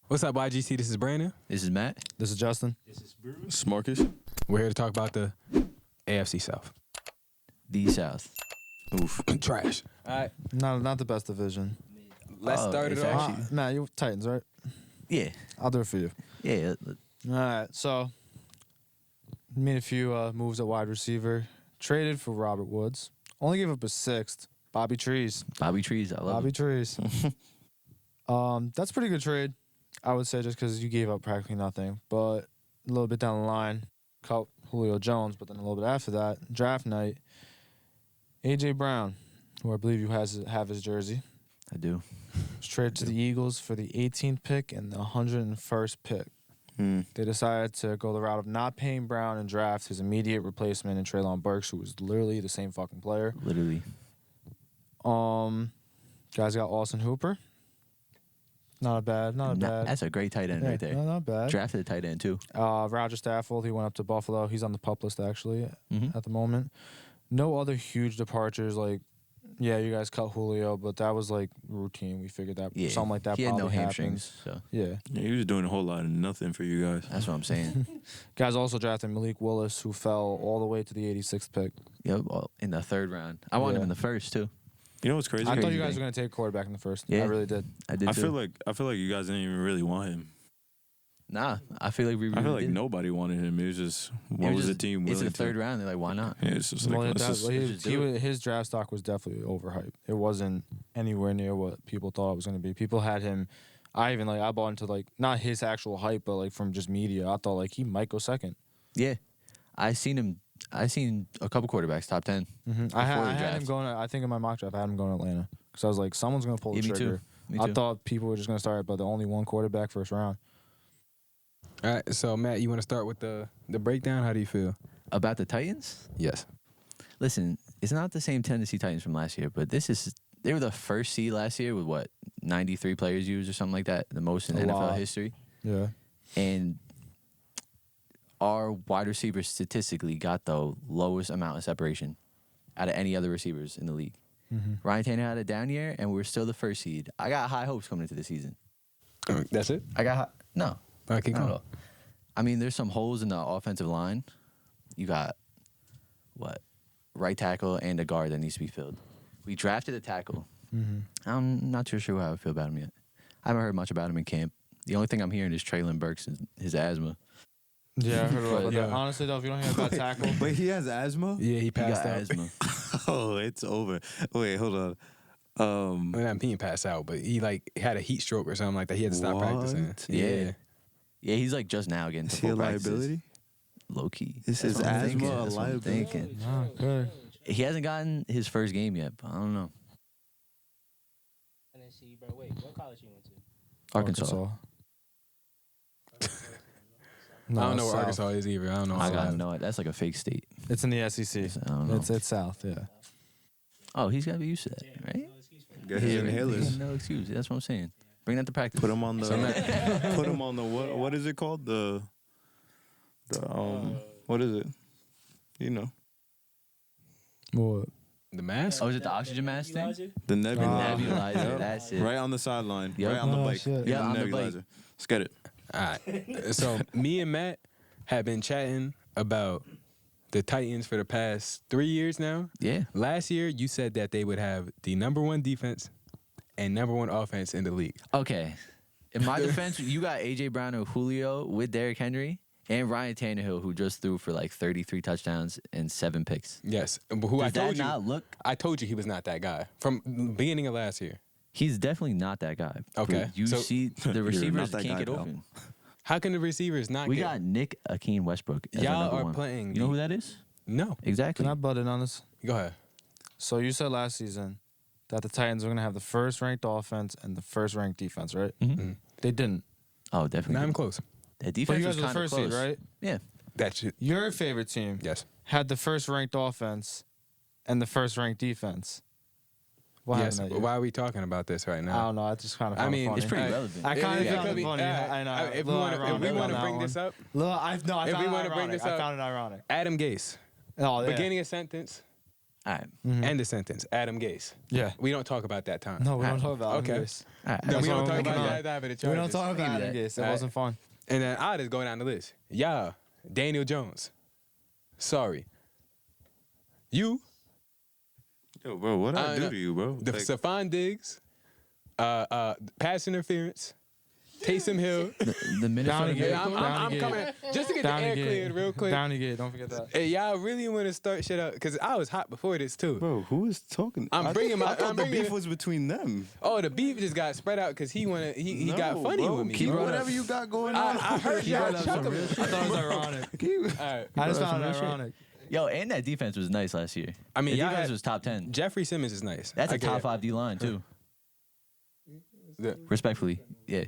What's up, YGC? This is Brandon. This is Matt. This is Justin. This is Bruce. It's Marcus. We're here to talk about the AFC South. The South. Oof. Trash. All right, Not the best division. let's start it it's off. actually- Matt, you Titans, right? Yeah. I'll do it for you. Yeah. All right. So, made a few moves at wide receiver. Traded for Robert Woods. Only gave up a sixth. Bobby Trees. Bobby Trees. I love Bobby it. Trees. That's a pretty good trade, I would say, just because you gave up practically nothing. But a little bit down the line, caught Julio Jones, but then a little bit after that, draft night, A.J. Brown, who I believe you have his jersey, I do. was traded to the Eagles for the 18th pick and the 101st pick. They decided to go the route of not paying Brown and draft his immediate replacement in Treylon Burks, who was literally the same fucking player. Literally. Guys got Austin Hooper. Not bad. That's a great tight end Yeah, right there. no, not bad. Drafted a tight end too. Roger Stafford, he went up to Buffalo. He's on the PUP list, actually, at the moment. No other huge departures. Like, yeah, you guys cut Julio, but that was, like, routine. We figured that Yeah. something like that He had probably no hamstrings, happens. so Yeah. Yeah, he was doing a whole lot of nothing for you guys. that's what I'm saying. Guys also drafted Malik Willis, who fell all the way to the 86th pick. Yep. Well, in the third round. I want him Yeah. in the first too. You know what's crazy? I thought crazy you guys thing. were going to take quarterback in the first. Yeah. I really did. I did I too. feel like you guys didn't even really want him. Nah, I feel like we really I feel like didn't. nobody wanted him. It was just It what was the just- team willing It's in the to? third round. They're like, why not? Yeah, it's just like Well, let's just- let's just do it. his draft stock was definitely overhyped. It wasn't anywhere near what people thought it was going to be. People had him. I bought into, like, not his actual hype, but, like, from just media. I thought, like, he might go second. Yeah. I seen a couple quarterbacks top 10. I had the him draft. going. I think in my mock draft, I had him going to Atlanta because I was like, someone's going to pull the Yeah, me too. trigger. Me I too. thought people were just going to start, but the only one quarterback first round. All right, so Matt, you want to start with the breakdown? How do you feel? About the Titans? Yes. Listen, it's not the same Tennessee Titans from last year, but they were the first seed last year with what, 93 players used or something like that, the most in A NFL lot. history. Yeah. And our wide receivers statistically got the lowest amount of separation out of any other receivers in the league. Ryan Tannehill had a down year, and we're still the first seed. I got high hopes coming into the season. That's it? No. All right, keep Not at going. all. I mean, there's some holes in the offensive line. You got, right tackle and a guard that needs to be filled. We drafted a tackle. I'm not too sure how I feel about him yet. I haven't heard much about him in camp. The only thing I'm hearing is Treylon Burks and his asthma. Yeah, I heard about that. Yeah. Honestly, though, if you don't hear about tackle, But he has asthma. Yeah, he He passed got out. asthma. Oh, it's over. Wait, hold on. I mean, he didn't pass out, but he had a heat stroke or something like that. He had to stop practicing. What? Yeah. Yeah, he's like just now getting to Is he a full practices. liability? Low key. Is That's his what I'm asthma thinking. a That's what I'm liability? thinking. no, good. He hasn't gotten his first game yet, but I don't know. Tennessee, bro. Wait, what college you went to? Arkansas. No, I don't know where South. Arkansas is either. I don't know. I all gotta that. know it. That's like a fake state. It's in the SEC. I don't know. It's South, yeah. Oh, he's gotta be used to that, right? Get his inhalers. No excuse. That's what I'm saying. Bring that to practice. Put him on the. Put him on the what? What is it called? The what is it? You know, What? The mask? Oh, is it the oxygen mask thing? the nebulizer. Nebulizer. Yep. That's it. Right on the sideline. Yep. Right on the Oh, bike. shit. Yeah, The on the bike. nebulizer. Let's get it. All right. So me and Matt have been chatting about the Titans for the past 3 years now. Yeah. Last year, you said that they would have the number one defense and number one offense in the league. Okay. In my defense, you got A.J. Brown and Julio with Derrick Henry and Ryan Tannehill, who just threw for like 33 touchdowns and 7 picks. Yes. But who Does I told that you, not look? I told you he was not that guy from the beginning of last year. He's definitely not that guy. Okay. But you So- see, the You're receivers not that can't guy, get pal. open. How can the receivers not We get? got Nick Akeem Westbrook. As our Y'all number are one. playing You know the- who that is? No. Exactly. Can I butt in on this? Go ahead. So you said last season that the Titans were going to have the first ranked offense and the first ranked defense, right? Mhm. They didn't. Oh, definitely. Not even close. That But defense you guys was were the kind of first close, seed, right? Yeah. That shit. Your favorite team Yes. had the first ranked offense and the first ranked defense. What Yes. happened that But year? why are we talking about this right I now? don't know. I just kind of I found mean, it funny. It's pretty Hey, relevant. I kind of It found could it be- funny. I know. If we Little want to ironic bring on this that up, one. I If we found it wanna bring ironic. this I up- found it ironic. Adam Gase, Oh, yeah. beginning of sentence, All right. End the sentence. Adam Gase. Yeah. We don't talk about that time. No, we don't talk about Okay. Adam Gase. All right. No, That's we don't what talk I'm about looking that time of the We Chargers. don't talk about Adam Maybe Gase. That Alright. wasn't fun. And then I'll just go down the list. Yeah, Daniel Jones. Sorry. You, Yo, bro, what I do know. to you, bro? the Like, Stephon Diggs, pass interference, Taysom Hill. The Minnesota. Down again. Yeah, I'm Downy coming just to get Downy the air Gate. cleared real quick. Downy Gate, don't forget that. Hey, y'all really want to start shit up? Because I was hot before this, too. bro, who is talking? I'm bringing my- I thought I'm the bringing- beef was between them. Oh, the beef just got spread out because he got No, funny bro. with me. Keep bro. whatever you got going on. I heard He y'all brought up some chuckling. real I thought it was ironic. All right. I just brought found up it some real ironic. Yo, and that defense was nice last year. I mean, the y'all defense had- was top 10. Jeffrey Simmons is nice. That's I a get top it. 5 D line too. The- Respectfully, yeah.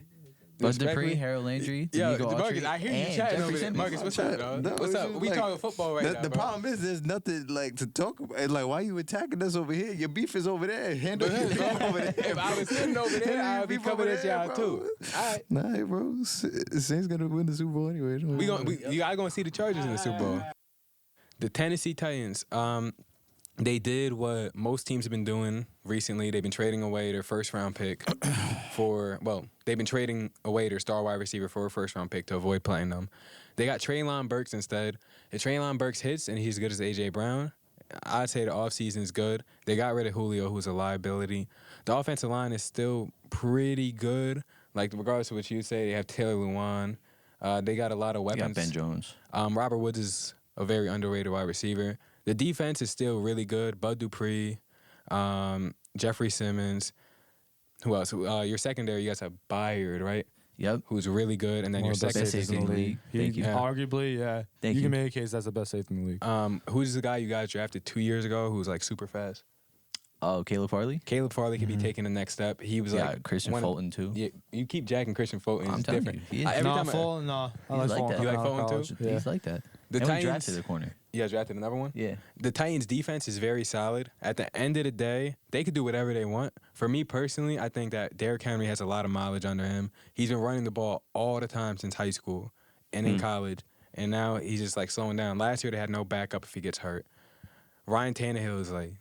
Bud Respectfully? Dupree, Harold Landry, Yo, D'Amico Marcus, Autry, I hear you and chatting Jeffrey over there. Simmons. Marcus, what's up, dog? No, What's it's up? just We like- talking football right now, The bro. problem is, there's nothing like to talk about. It's like, why you attacking us over here? Your beef is over there. Handle your beef over there. If I was sitting over there, Handle your I'd be beef over coming at there, y'all bro. too. All right. Nah, bro. Saints gonna win the Super Bowl anyway. Y'all gonna see the Chargers in the Super Bowl. The Tennessee Titans, they did what most teams have been doing recently. They've been trading away their first-round pick they've been trading away their star wide receiver for a first-round pick to avoid playing them. They got Treylon Burks instead. If Treylon Burks hits and he's as good as A.J. Brown, I'd say the offseason is good. They got rid of Julio, who's a liability. The offensive line is still pretty good. Like, regardless of what you say, they have Taylor Lewan. They got a lot of You weapons. got Ben Jones. Robert Woods is a very underrated wide receiver. The defense is still really good. Bud Dupree, Jeffrey Simmons. Who else? Your secondary, you guys have Byard, right? Yep. Who's really good. And then One your of the best second safeties safeties in the in the league. league. Thank you. Arguably, yeah. Thank you you. can make a case that's the best safety in the league. who's the guy you guys drafted 2 years ago who's like super fast? Oh, Caleb Farley. Caleb Farley could be taking the next step. He was Yeah, like Christian one of- Fulton too. Yeah, you keep jacking Christian Fulton. I'm It's telling different. you, he is. Every No, time Fulton, no. I He's like like Fulton. that. coming You like out of Fulton college. too? Yeah. He's like that. The And we Titans, drafted a corner. you guys drafted another one? Yeah. The Titans' defense is very solid. At the end of the day, they could do whatever they want. For me personally, I think that Derrick Henry has a lot of mileage under him. He's been running the ball all the time since high school and in college, and now he's just like slowing down. Last year, they had no backup if he gets hurt. Ryan Tannehill is like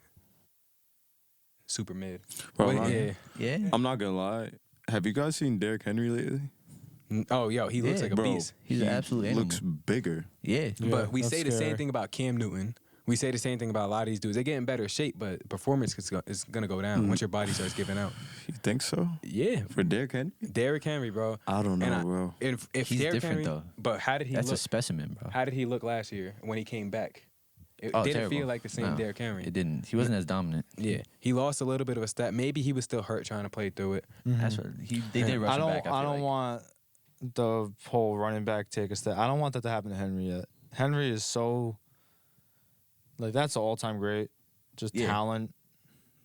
super mid. Bro, But, Ryan- Yeah. I'm not gonna lie. Have you guys seen Derrick Henry lately? Oh, yo, he looks Yeah. like a Bro, beast. He's an absolute animal. looks bigger. Yeah. Yeah, But we that's say the same scary. thing about Cam Newton. We say the same thing about a lot of these dudes. They get in better shape, but performance is going to go down once your body starts giving out. You think so? Yeah. For Derrick Henry? Derrick Henry, bro. I don't know, And bro. If He's Derrick different, Henry, though. But how did he That's a look? specimen, bro. How did he look last year when he came back? It Oh, didn't terrible. feel like the same No, Derrick Henry. It didn't. He wasn't as dominant. Yeah, he lost a little bit of a step. Maybe he was still hurt trying to play through it. That's what they did rush I him don't. back. I don't want the whole running back take a step. I don't want that to happen to Henry yet. Henry is so like that's an all-time great, just Yeah. talent.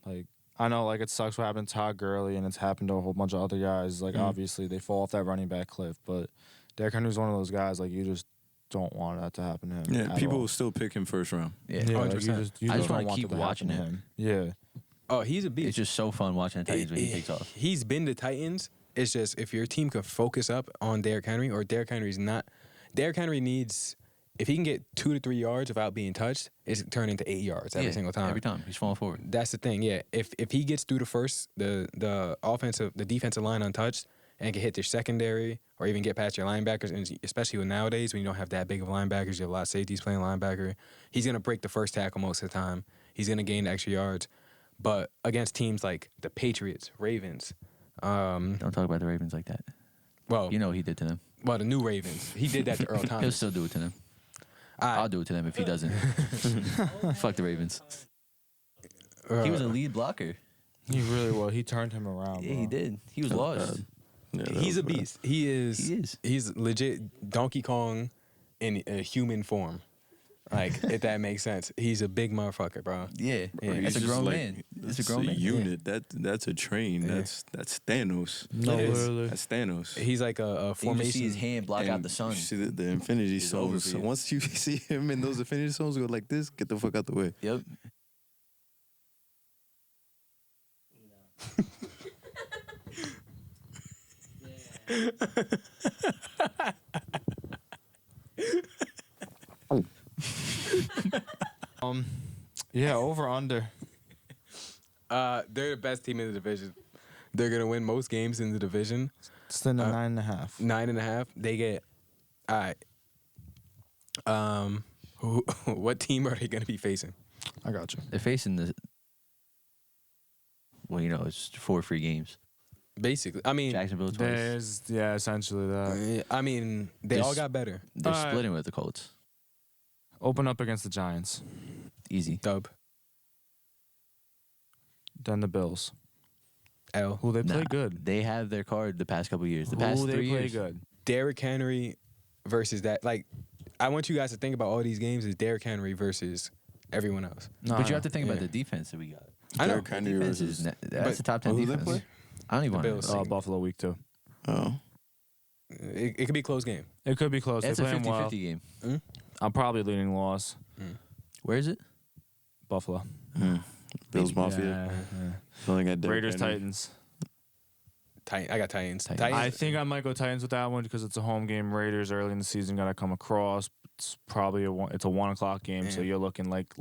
Like I know, like it sucks what happened to Todd Gurley, and it's happened to a whole bunch of other guys. Like obviously they fall off that running back cliff, but Derrick Henry's one of those guys. Like you just don't want that to happen to him. Yeah, at people all. will still pick him first round. Yeah. Yeah, like, you 100%. just, you I just don't wanna want keep that to happen watching to it. him. Yeah. Oh, he's a beast. It's just so fun watching the Titans when he takes off. He's been the Titans. It's just if your team can focus up on Derrick Henry or Derrick Henry's not. Derrick Henry needs, if he can get 2 to 3 yards without being touched, it's turning to 8 yards every Yeah, single time. Every time. He's falling forward. That's the thing, yeah. If he gets through the defensive line untouched and can hit their secondary or even get past your linebackers, and especially with nowadays when you don't have that big of linebackers, you have a lot of safeties playing linebacker, he's gonna break the first tackle most of the time. He's gonna gain the extra yards. But against teams like the Patriots, Ravens, Don't talk about the Ravens like that. well, You know what he did to them. well, the new Ravens, he did that to Earl He'll Thomas. still do it to them. I- I'll do it to them if he doesn't. Fuck the Ravens. He was a lead blocker. He really was. He turned him around. Yeah, bro. he did. He was lost. Yeah, that He's was a bad. beast. He is. He's legit Donkey Kong in a human form. Like, if that makes sense. He's a big motherfucker, bro. Yeah, Yeah, that's He's a just grown like- man. It's a That's grown man. unit. That's a train. Yeah. That's Thanos. No, It is. literally. That's Thanos. He's like a And you formation. just see his hand block out And the sun. you see the Infinity It's over Stones. for So you. once you see him in those Infinity Stones go like this, get the fuck out the way. Yep. Yeah, over under. They're the best team in the division. They're gonna win most games in the division. It's in the 9.5. 9.5. They get. All right. What team are they gonna be facing? I got you. They're facing the. Well, it's 4 free games. Basically, I mean, Jacksonville twice. There's essentially that. I mean, they all got better. They're All right. splitting with the Colts. Open up against the Giants, Easy. Dub. then the Bills. L. Who they play Nah, good. They have their card the past couple years. The past Who 3 they play years. good. Derrick Henry versus that. Like, I want you guys to think about all these games as Derrick Henry versus everyone else. No, But you have to think Yeah. about the defense that we got. I know. Derrick Henry Defense versus. is that's but the top 10 who they defense. play? I don't even The want Bills. to. Buffalo week 2. Oh. It could be a close game. It could be close. It's they a play 50-50 well. game. I'm probably leaning loss. Where is it? Buffalo. Bills Mafia. Yeah. Feeling at Derrick Raiders Henry. Titans. I got Titans. Titans. I think I might go Titans with that one because it's a home game. Raiders early in the season gotta come across. It's probably it's a 1:00 game, so Yeah. you're looking like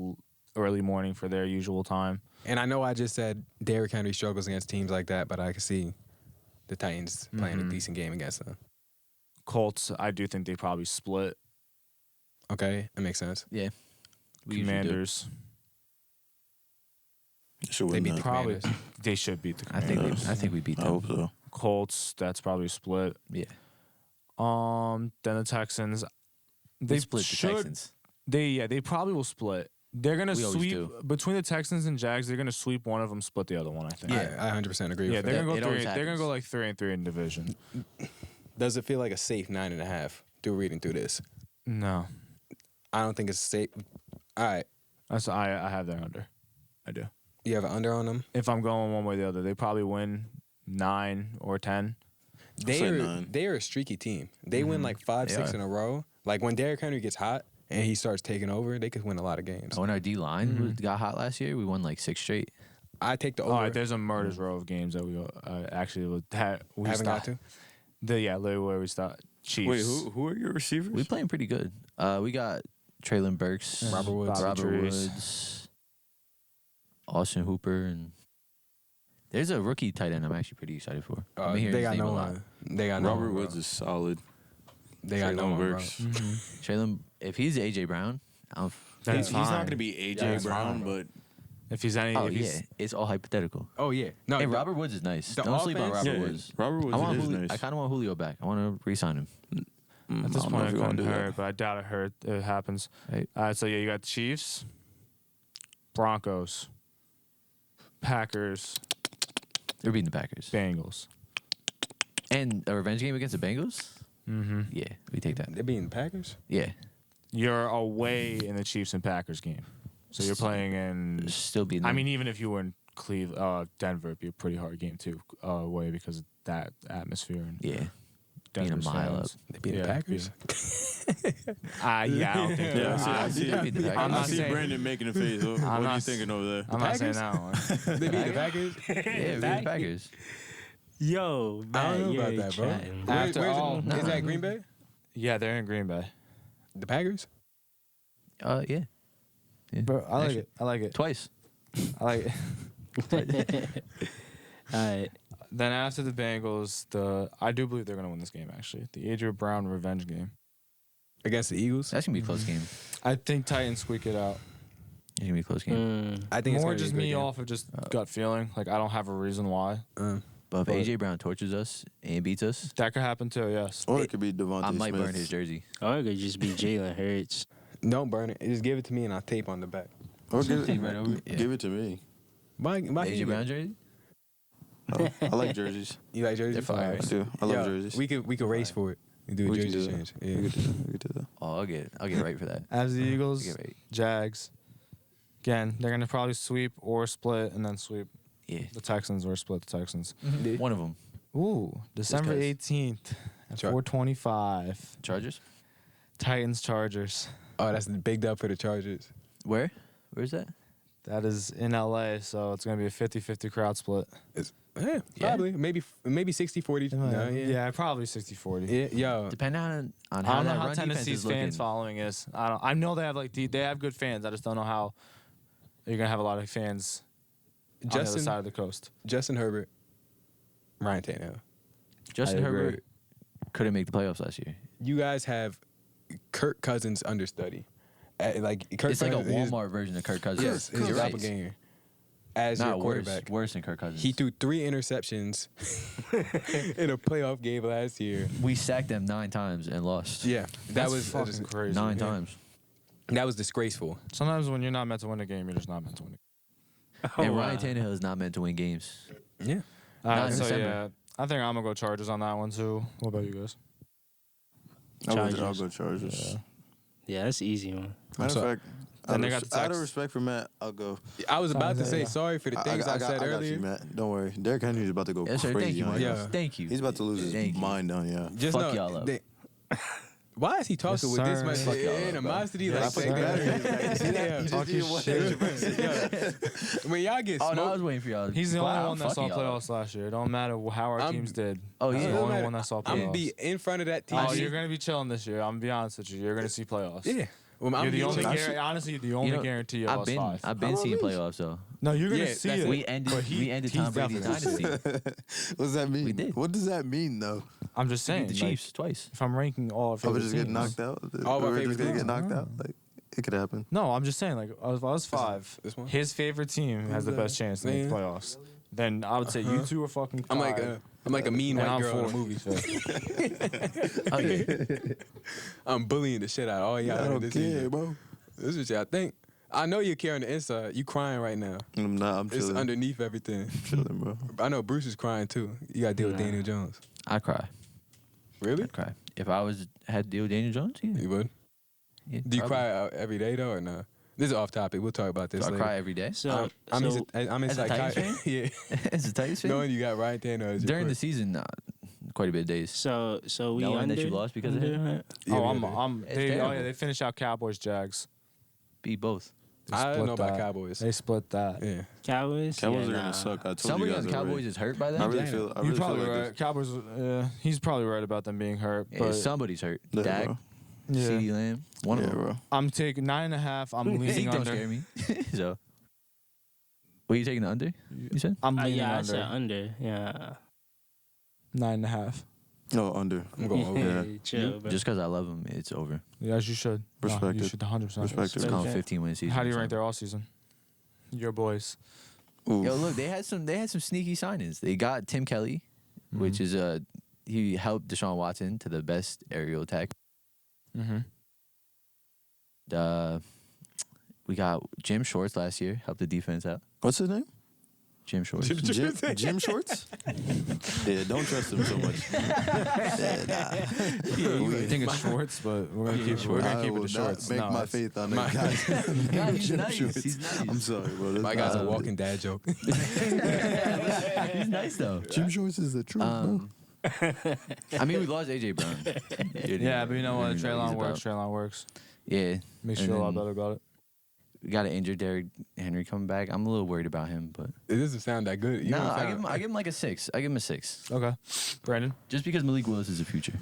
early morning for their usual time. And I know I just said Derrick Henry struggles against teams like that, but I can see the Titans playing a decent game against them. Colts, I do think they probably split. Okay, that makes sense. Yeah. We usually do. Commanders, Should They win beat that. the probably Commanders. they should beat the I think Commanders. I think we beat I them. hope so. Colts, that's probably split. Yeah. Then the Texans, They they split the should- Texans. They probably will split. They're gonna We always sweep do. between the Texans and Jags. They're gonna sweep one of them, split the other one. I think. Yeah, I 100% agree Yeah, with they're that. gonna It go always 3. They're gonna go happens. like 3-3 in division. Does it feel like a safe 9.5 through reading through this? No, I don't think it's safe. All right, I have their under. I do. you have an under on them. If I'm going one way or the other, they probably win 9 or 10. say They're 9. they're a streaky team. They win like 5, They 6 are. in a row. Like when Derrick Henry gets hot and he starts taking over, they could win a lot of games. When our D line got hot last year, we won like 6 straight. I take the All over. right, there's a murder's row of games that we actually we haven't got to. literally where we start. Chiefs. Wait, who are your receivers? We playing pretty good. We got Traylon Burks, Robert Woods. Bobby Robert Trees. Woods, Austin Hooper, and there's a rookie tight end I'm actually pretty excited for. I've been hearing They his got name no a lot. one. They got no Robert one, bro. Woods is solid. They got no Traylon one, bro. Burks. Traylon, if he's AJ Brown, I'm That's He's not fine. going to be AJ Yeah, that's Brown, fine, bro. but If he's any, oh if he's, yeah, it's all hypothetical. Oh yeah, no. Hey, the- Robert Woods is nice. the Don't sleep on offense- Robert yeah, Woods. Robert Woods I want is Julio, nice. I kind of want Julio back. I want to re-sign him. at this I don't know point, if I you wanna couldn't do that. hurt, but I doubt it happens. Right. So yeah, you got the Chiefs, Broncos, Packers, They're beating the Packers. Bengals. And a revenge game against the Bengals? Mm-hmm. Yeah, we take that. They're beating the Packers. Yeah. You're away in the Chiefs and Packers game, so you're playing in. Still beating I them. mean, even if you were in Denver, it'd be a pretty hard game too, away because of that atmosphere and yeah. Being a Denver's mile fans. They beat Yeah, the Packers. Yeah, I don't think. Yeah, I, I see. They beat the Packers. I'm I not see saying- Brandon making a face. What are you not- thinking over there? I'm not saying Packers? that one. They beat the Packers. Yeah, we beat the Packers. Yo, I man, don't know you're about that, bro. chatting. After Where's all- it? Is that Green Bay? Yeah, they're in Green Bay. The Packers? Yeah. Yeah. Bro, I like Actually, it. I like it. Twice. I like it. All right. Then after the Bengals, I do believe they're gonna win this game. Actually, the Adrian Brown revenge game. Against the Eagles? That's going to be a close game. I think Titans squeak it out. It's going to be a close game. I think it's More gonna be a just good me game. off of just gut feeling. Like I don't have a reason why. But if But- AJ Brown tortures us and beats us, That could happen too. Yes. Or it could be Devontae I might Smith. burn his jersey. Or it could just be Jalen Hurts. Don't burn it. Just give it to me and I'll tape on the back. Or give Take right over. Yeah. give it to me. My AJ Brown jersey? Oh, I like jerseys. You like jerseys? They're fire. I do. I love Yo, jerseys. We could race for it. We do a We can jersey do that. change. Yeah. We could do that. We could do that. Oh, I'll get right for that. As the I'll Eagles, get right. Jags. Again, they're gonna probably sweep or split, and then sweep Yeah. the Texans or split the Texans. One of them. Ooh, December 'cause. 18th at Char- 4:25. Chargers? Titans Chargers. Oh, that's the big dub for the Chargers. Where? Where's that? That is in LA, so it's gonna be a 50-50 crowd split. Yeah, probably. Maybe 60-40. No, Yeah, probably 60-40. Yeah, yo. Depending on I how don't know that how run defense Tennessee's is looking. fans following is. I know they have they have good fans. I just don't know how You're gonna have a lot of fans on the other Justin side of the coast. Justin Herbert, Ryan Tannehill. Justin I agree. Herbert couldn't make the playoffs last year. You guys have Kirk Cousins understudy. Like Kirk It's like a Cousins, Walmart version of Kirk Cousins. Yes, his You're right. doppelganger as Not your worse. quarterback. Worse than Kirk Cousins. He threw 3 interceptions in a playoff game last year. We sacked them 9 times and lost. Yeah, That's fucking crazy. 9 Yeah. times. that was disgraceful. Sometimes when you're not meant to win a game, you're just not meant to win. And Ryan Tannehill is not meant to win games. Yeah, Not in So December. yeah, I think I'm gonna go Chargers on that one too. What about you guys? I'll Chargers. go Chargers. Yeah, that's an easy one. Matter of sorry. fact, Then they got the out of Texans. respect for Matt, I'll go. I was about to Yeah. say sorry for the things I, said got earlier. you, Matt. Don't worry. Derrick Henry's about to go Yes, sir. crazy Thank you, on man. you. Yeah. Thank you. He's about to lose his Thank you. mind on you. Just Fuck know y'all up. why is he talking Yes, with this sir. much Fuck y'all up, animosity? bro. Like, Yes, say sir. that? Yeah. You just Talk did your one shit. extra. When y'all get Oh, no, I was smoked, waiting for y'all. He's the only Wow, one that saw fuck y'all. playoffs last year. It don't matter how our I'm- teams did. Oh, He's yeah. the It don't only matter. one that saw I'm playoffs. gonna be in front of that team. Oh, you're gonna be chilling this year. I'm gonna be honest with you. You're gonna see playoffs. yeah. Well, I'm You're the only chilling. honestly the only You know, guarantee of us 5. I've been seeing playoffs though. No, you're gonna Yeah, see that's- it. We ended but we ended he's Tom Brady's definitely- dynasty. What does that mean? We did. What does that mean, though? I'm just We saying. beat the like, Chiefs twice. if I'm ranking all of Are we favorite just getting teams- knocked out? All of our We're just favorite gonna get teams. knocked out? Like, it could happen. No, I'm just saying. Like, if I was 5, This one? his favorite team has the that? best chance to make the Man. playoffs. Then I would say you two are fucking. I'm like a mean and white I'm girl in a 4th. movie. Oh yeah. I'm bullying the shit out of all y'all. I in don't this care, season. bro. This is what y'all think. I know you care on the inside. You crying right now. I'm not. I'm It's chilling. underneath everything. Chilling, bro. I know Bruce is crying too. You gotta deal with Nah. Daniel Jones. I cry. Really? I'd cry. If I had to deal with Daniel Jones, yeah. You would? Yeah, Do you probably. cry out every day though, or no? This is off topic. We'll talk about this Do I later. cry every day? So, I'm so in as a Titans psychiatry. Yeah. As a Titans fan? Knowing you got Ryan Tannehill as your During the coach. season, quite a bit of days. so we Knowing under that you lost because of under, him? right? Yeah, Oh, yeah, yeah. It's they terrible. they finished out Cowboys Jags. Beat both. They I don't split know about that. Cowboys. They split that. Yeah. Cowboys. Cowboys yeah, are nah. gonna suck. I told Somebody you on guys the Cowboys already. is hurt by that. I really Damn. feel. I You're really feel probably like right. Cowboys. He's probably right about them being hurt. Yeah, But somebody's hurt. Yeah, Dak, bro. yeah, CeeDee Lamb, one Yeah, of them. bro. I'm taking 9.5. I'm He leaning don't under. scare me. So, what are you taking the under? You said? I'm leaning Yeah, I under. said under. Yeah. 9.5. No, under. I'm going over. Yeah. Hey, chill, bro. Just because I love him, it's over. Yes, you should. No, you Respected. should 100%. Respected. It's called Okay. 15-win season. How do you so. rank their all season? Your boys. Oof. Yo, look, they had some sneaky signings. They got Tim Kelly, which is he helped Deshaun Watson to the best aerial attack. Mm-hmm. We got Jim Shorts last year, helped the defense out. What's his name? Jim Shorts. Jim Shorts? Yeah, don't trust him so much. I think it's Schwartz, but we're gonna keep it I to will Shorts. not make No, my it's- faith on My- that guy. Yeah, he's Jim nice. Shorts. He's nice. I'm sorry, bro. That's My guy's a not- walking dad joke. He's nice though. Jim Shorts is the truth, bro. I mean, we lost AJ Brown. Yeah, but you know what? He's Traylon about- works. Traylon works. Yeah, Makes you And feel a lot then- better about it. we got an injured Derrick Henry coming back. I'm a little worried about him, but It doesn't sound that good. You no, don't I sound- give him like a 6. I give him a 6, Okay. Brandon? just because Malik Willis is the future.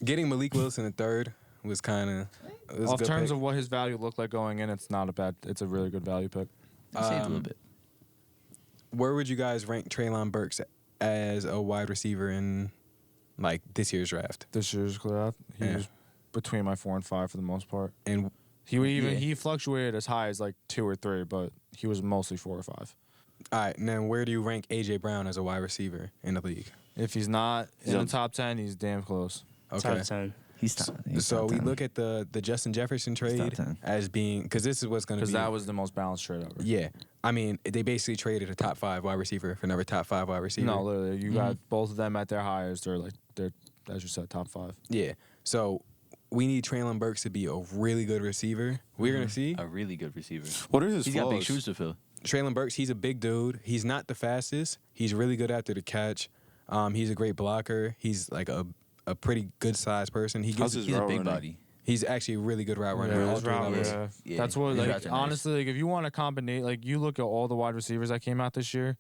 Getting Malik Willis in the third was kind of Off terms of what his value looked like going in, it's not a bad. It's a really good value pick. He saved a little bit. Where would you guys rank Treylon Burks as a wide receiver in like this year's draft? This year's clear out. He Yeah. was between my 4 and 5 for the most part. And He would even Yeah. he fluctuated as high as like 2 or 3, but he was mostly 4 or 5. all right, and then where do you rank AJ Brown as a wide receiver in the league? If he's not in Yeah. the top 10, he's damn close. Okay. Top 10. He's top. So we look at the Justin Jefferson trade top 10. as being because this is what's going to Because be. that was the most balanced trade ever. Yeah, I mean they basically traded a top 5 wide receiver for another top 5 wide receiver. No, literally, you got both of them at their highest. They're as you said, top 5. Yeah, so we need Treylon Burks to be a really good receiver. We're gonna see a really good receiver. What are his He's flaws? got big shoes to fill. Treylon Burks. He's a big dude. He's not the fastest. He's really good after the catch. He's a great blocker. He's like a pretty good sized person. He How's gives. his He's a route big running? body. He's actually a really good route runner. Yeah, at all his 3 route, levels. yeah. Yeah, That's what, his like, routes are nice. honestly, like, if you want to combine, like, you look at all the wide receivers that came out this year,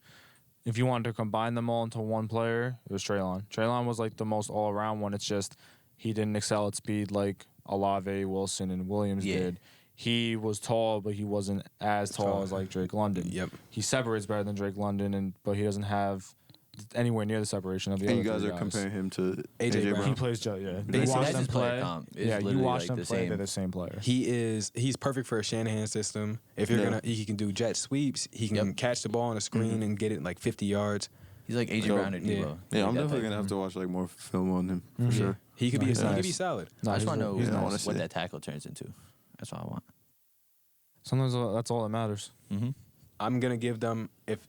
if you wanted to combine them all into one player, it was Treylon. Treylon was, like, the most all-around one. It's just he didn't excel at speed like Olave, Wilson, and Williams Yeah. did. he was tall, but he wasn't as tall as like Drake London. Yep. He separates better than Drake London, but he doesn't have anywhere near the separation of the And other you guys three are comparing him to A.J. AJ Brown. Brown. He plays, yeah. You Basically, watch that's them his player play. comp is Yeah, you literally watch like them the play. same. They're the same player. He's perfect for a Shanahan system. If you're Yeah. he can do jet sweeps. He can catch the ball on a screen and get it like 50 yards. He's like AJ So, Brown or Debo. yeah. Yeah, Like I'm that definitely type. gonna have to watch like more film on him for sure. He could be He's he could nice. be solid. No, I just he's want to really- know he's I wanna nice. see what it. that tackle turns into. That's all I want. Sometimes that's all that matters. Mm-hmm. I'm gonna give them if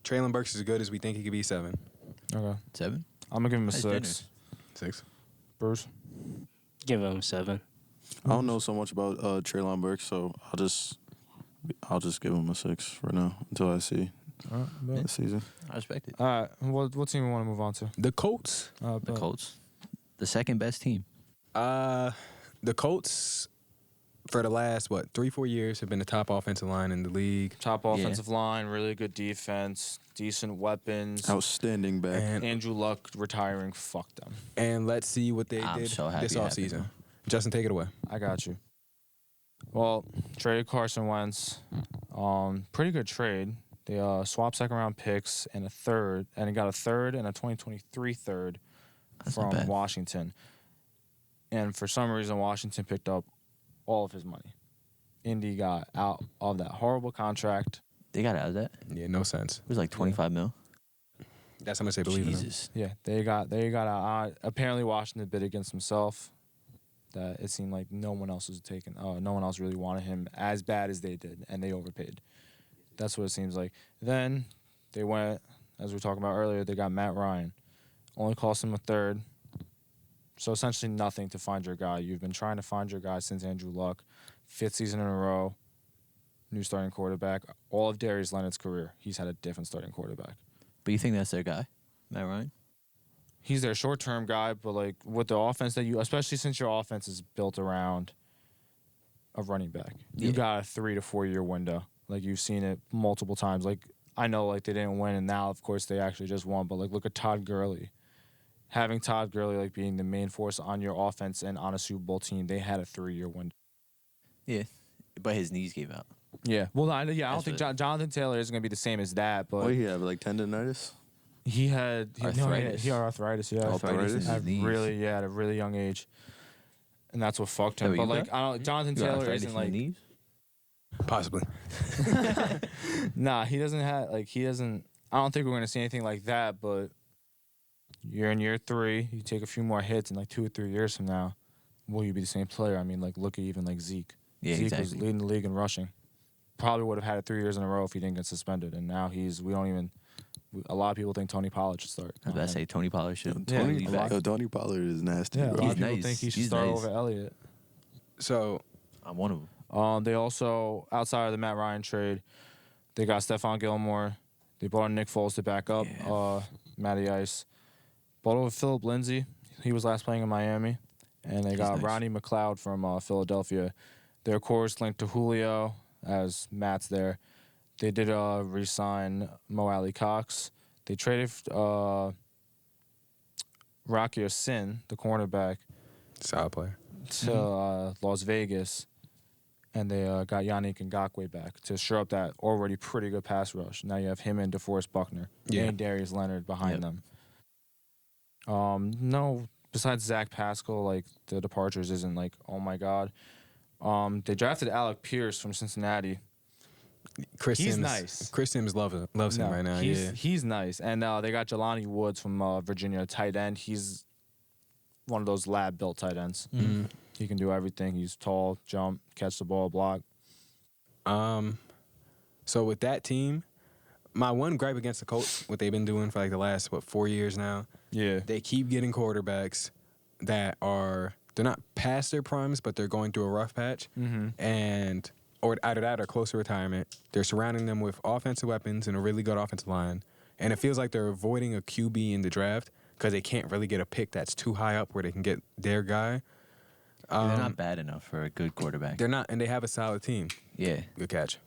Traylon Burks is as good as we think he could be 7, Okay. 7? I'm gonna give him a That's 6. generous. 6. Bruce. Give him 7. I don't know so much about Treylon Burks, so I'll just give him a 6 for now until I see All right. the season. I respect it. All right. What team we want to move on to? The Colts. The Bet. Colts, the second best team. The Colts for the last 3-4 years have been the top offensive line in the league. Top offensive line, really good defense, decent weapons. Outstanding back. And Andrew Luck retiring, fuck them. let's see what they I'm did so happy this it happened. offseason. Justin, take it away. I got you. Well, traded Carson Wentz. Pretty good trade. They swapped second round picks and a third, and he got a third and a 2023 third That's not from bad. Washington. And for some reason, Washington picked up all of his money. Indy got out of that horrible contract. They got out of that. Yeah, no sense. It was like 25 mil. That's how much they believe in him. Jesus. Yeah, they got out. Apparently, Washington bid against himself. That it seemed like no one else was taking. No one else really wanted him as bad as they did, and they overpaid. That's what it seems like. Then they went, as we were talking about earlier, they got Matt Ryan. Only cost him a third. So essentially nothing to find your guy. You've been trying to find your guy since Andrew Luck. 5th season in a row. New starting quarterback. All of Darius Leonard's career, he's had a different starting quarterback. But you think that's their guy, Matt Ryan? He's their short-term guy, but like with the offense that you, especially since your offense is built around a running back, you Yeah. got a 3 to 4 year window. Like you've seen it multiple times. Like I know, like they didn't win, and now of course they actually just won. But like look at Todd Gurley. Having Todd Gurley like being the main force on your offense and on a Super Bowl team, they had a 3-year window. Yeah. But his knees gave out. Yeah. Well, I don't That's think what- Jonathan Taylor isn't gonna be the same as that, but What do you have, like tendonitis? he had Arthritis. he had arthritis. Yeah, Arthritis in his at knees. at a really young age, and that's what fucked him. Oh, But you like, got- I don't. Jonathan You got Taylor arthritis isn't in the like. knees? Possibly. Nah, he doesn't have he doesn't. I don't think we're gonna see anything like that. But you're in year 3. You take a few more hits, and like 2 or 3 years from now, will you be the same player? I mean, like look at even like Zeke. Yeah, Zeke was exactly. leading the league in rushing. Probably would have had it 3 years in a row if he didn't get suspended. And now we don't even. A lot of people think Tony Pollard should start. I was about to say Tony Pollard should Yeah, totally a back. lot- Yo, Tony Pollard is nasty. Yeah, a bro. lot of He's people nice. think he should He's start nice. over Elliott. So I'm one of them. They also, outside of the Matt Ryan trade, they got Stephon Gilmore. They brought in Nick Foles to back up Matty Ice. Brought over Philip Lindsay. He was last playing in Miami. And they got nice. Ronnie McLeod from Philadelphia. They're, of course, linked to Julio, as Matt's there. They did re-sign Mo Alley Cox. They traded Rocky Sin, the cornerback, solid player. to Las Vegas, and they got Yannick Ngakoue back to shore up that already pretty good pass rush. Now you have him and DeForest Buckner and Darius Leonard behind them. No, besides Zach Pascal, like the departures isn't like, oh my god. They drafted Alec Pierce from Cincinnati. Chris He's Sims, nice. Chris Sims loves him right now. He's nice, and they got Jelani Woods from Virginia, tight end. He's one of those lab-built tight ends. Mm-hmm. He can do everything. He's tall, jump, catch the ball, block. So with that team, my one gripe against the Colts, what they've been doing for like the last 4 years now, Yeah, they keep getting quarterbacks that they're not past their primes, but they're going through a rough patch, and or either that or close to retirement. They're surrounding them with offensive weapons and a really good offensive line, and it feels like they're avoiding a QB in the draft because they can't really get a pick that's too high up where they can get their guy. They're not bad enough for a good quarterback. They're not, and they have a solid team. Yeah. Good catch.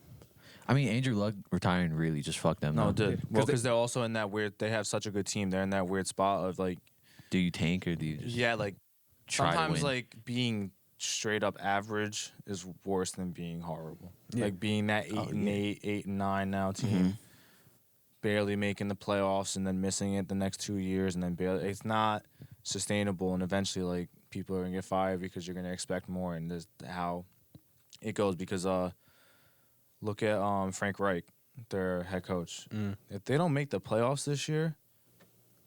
I mean, Andrew Luck retiring really just fucked them. no, though. it did. Yeah. Well, because they're also in that weird. They have such a good team. They're in that weird spot of like, Do you tank or do you just yeah, like try sometimes to win? like being straight up average is worse than being horrible. Yeah. Like being that 8-9 now team, barely making the playoffs and then missing it the next 2 years and then barely. It's not sustainable, and eventually like people are gonna get fired because you're gonna expect more, and this how it goes. Because look at Frank Reich, their head coach. If they don't make the playoffs this year,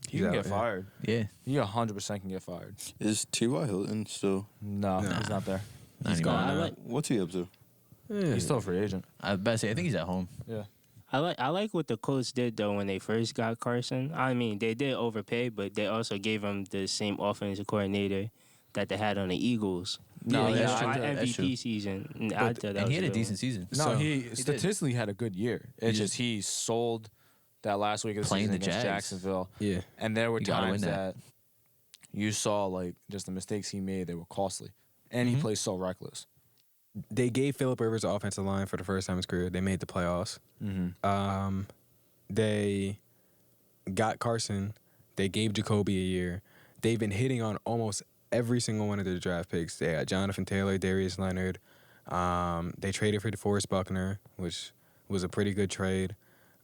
He's you can out, get yeah. fired. Yeah. You 100% can get fired. Is T.Y. Hilton still? No, Nah. he's not there. He's gone gone. now. I like What's he up to? Yeah. He's still a free agent. I was about to say, I think he's at home. Yeah. I like what the Colts did though when they first got Carson. I mean, they did overpay, but they also gave him the same offensive coordinator that they had on the Eagles. No, Yeah, yeah, that's true. I- That's true. MVP season. And I thought that And he was had a good decent season. No, So- he did. statistically had a good year. It's He just he sold that last week of the Playing season the against Jags. Jacksonville, Yeah. and there were You gotta win times that. that you saw like just the mistakes he made. They were costly, and he plays so reckless. They gave Phillip Rivers the offensive line for the first time in his career. They made the playoffs. They got Carson. They gave Jacoby a year. They've been hitting on almost every single one of their draft picks. They got Jonathan Taylor, Darius Leonard. They traded for DeForest Buckner, which was a pretty good trade.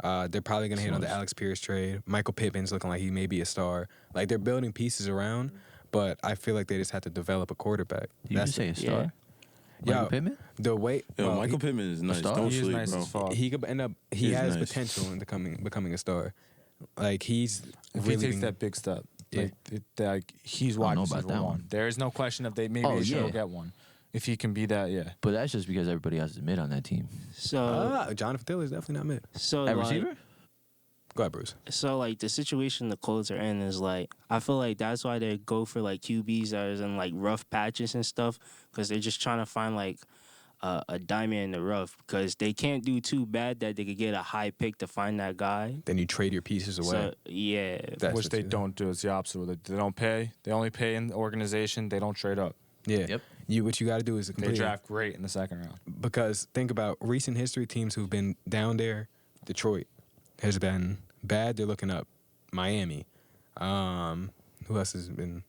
They're probably going to hit on the Alex Pierce trade. Michael Pittman's looking like he may be a star. Like, they're building pieces around, but I feel like they just have to develop a quarterback. You just say a star? Michael Pittman? The way Yo, well, Michael Pittman is nice. star? Don't He is sleep, nice bro. as fuck. he could end up. He He's has nice. potential in becoming a star. Like, he's If really he takes been- that big step, Yeah. like he's I wide don't know about receiver that one. one. There is no question if maybe Oh, he should yeah. get one. If he can be that, yeah. But that's just because everybody else is mid on that team. So Jonathan Taylor's definitely not mid. so At like, receiver? Go ahead, Bruce. So like the situation the Colts are in is like I feel like that's why they go for like QBs that is in like rough patches and stuff because they're just trying to find like a diamond in the rough because they can't do too bad that they could get a high pick to find that guy. Then you trade your pieces away. So yeah, That's Which what they you do. don't do. It's the opposite. They don't pay. They only pay in the organization. They don't trade up. Yeah. Yep. What you got to do is They complete draft great in the second round. because think about recent history teams who've been down there. Detroit has been bad. They're looking up. Miami. Who else has been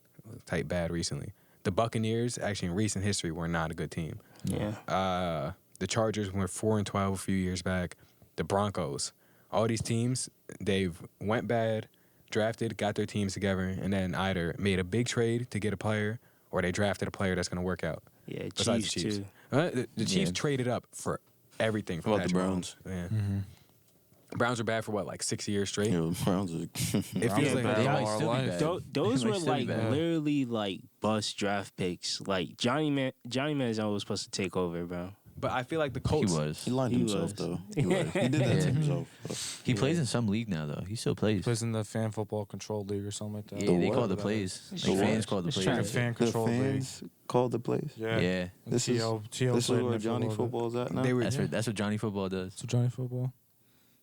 tight bad recently? The Buccaneers actually in recent history were not a good team. yeah. The Chargers were 4-12 a few years back. The Broncos. All these teams, they've went bad, drafted, got their teams together, and then either made a big trade to get a player or they drafted a player that's going to work out. Yeah, Besides Chiefs the Chiefs. too. The Chiefs Yeah. traded up for everything. For How about the Patrick Browns? Mahomes. Yeah. Browns were bad for what, like 6 years straight? Yo, the Browns are. It feels Browns like are They bad might all still our be life. bad. Those They were might still be like bad. literally like bust draft picks. Like Johnny Manziel was supposed to take over, bro. But I feel like the He Colts. was. He lined He himself was. though. He did that Yeah. to himself. He plays in some league now, though. He still plays. Plays in the fan football control league or something like that. Yeah, The they what? call the plays. The Like what? fans call the It's plays. trying The fan The control league. fans called the plays. Yeah. Yeah. And This is T.O. this is played in where it for a Johnny little bit. football's at now. They were. That's what Johnny football does. So Johnny football.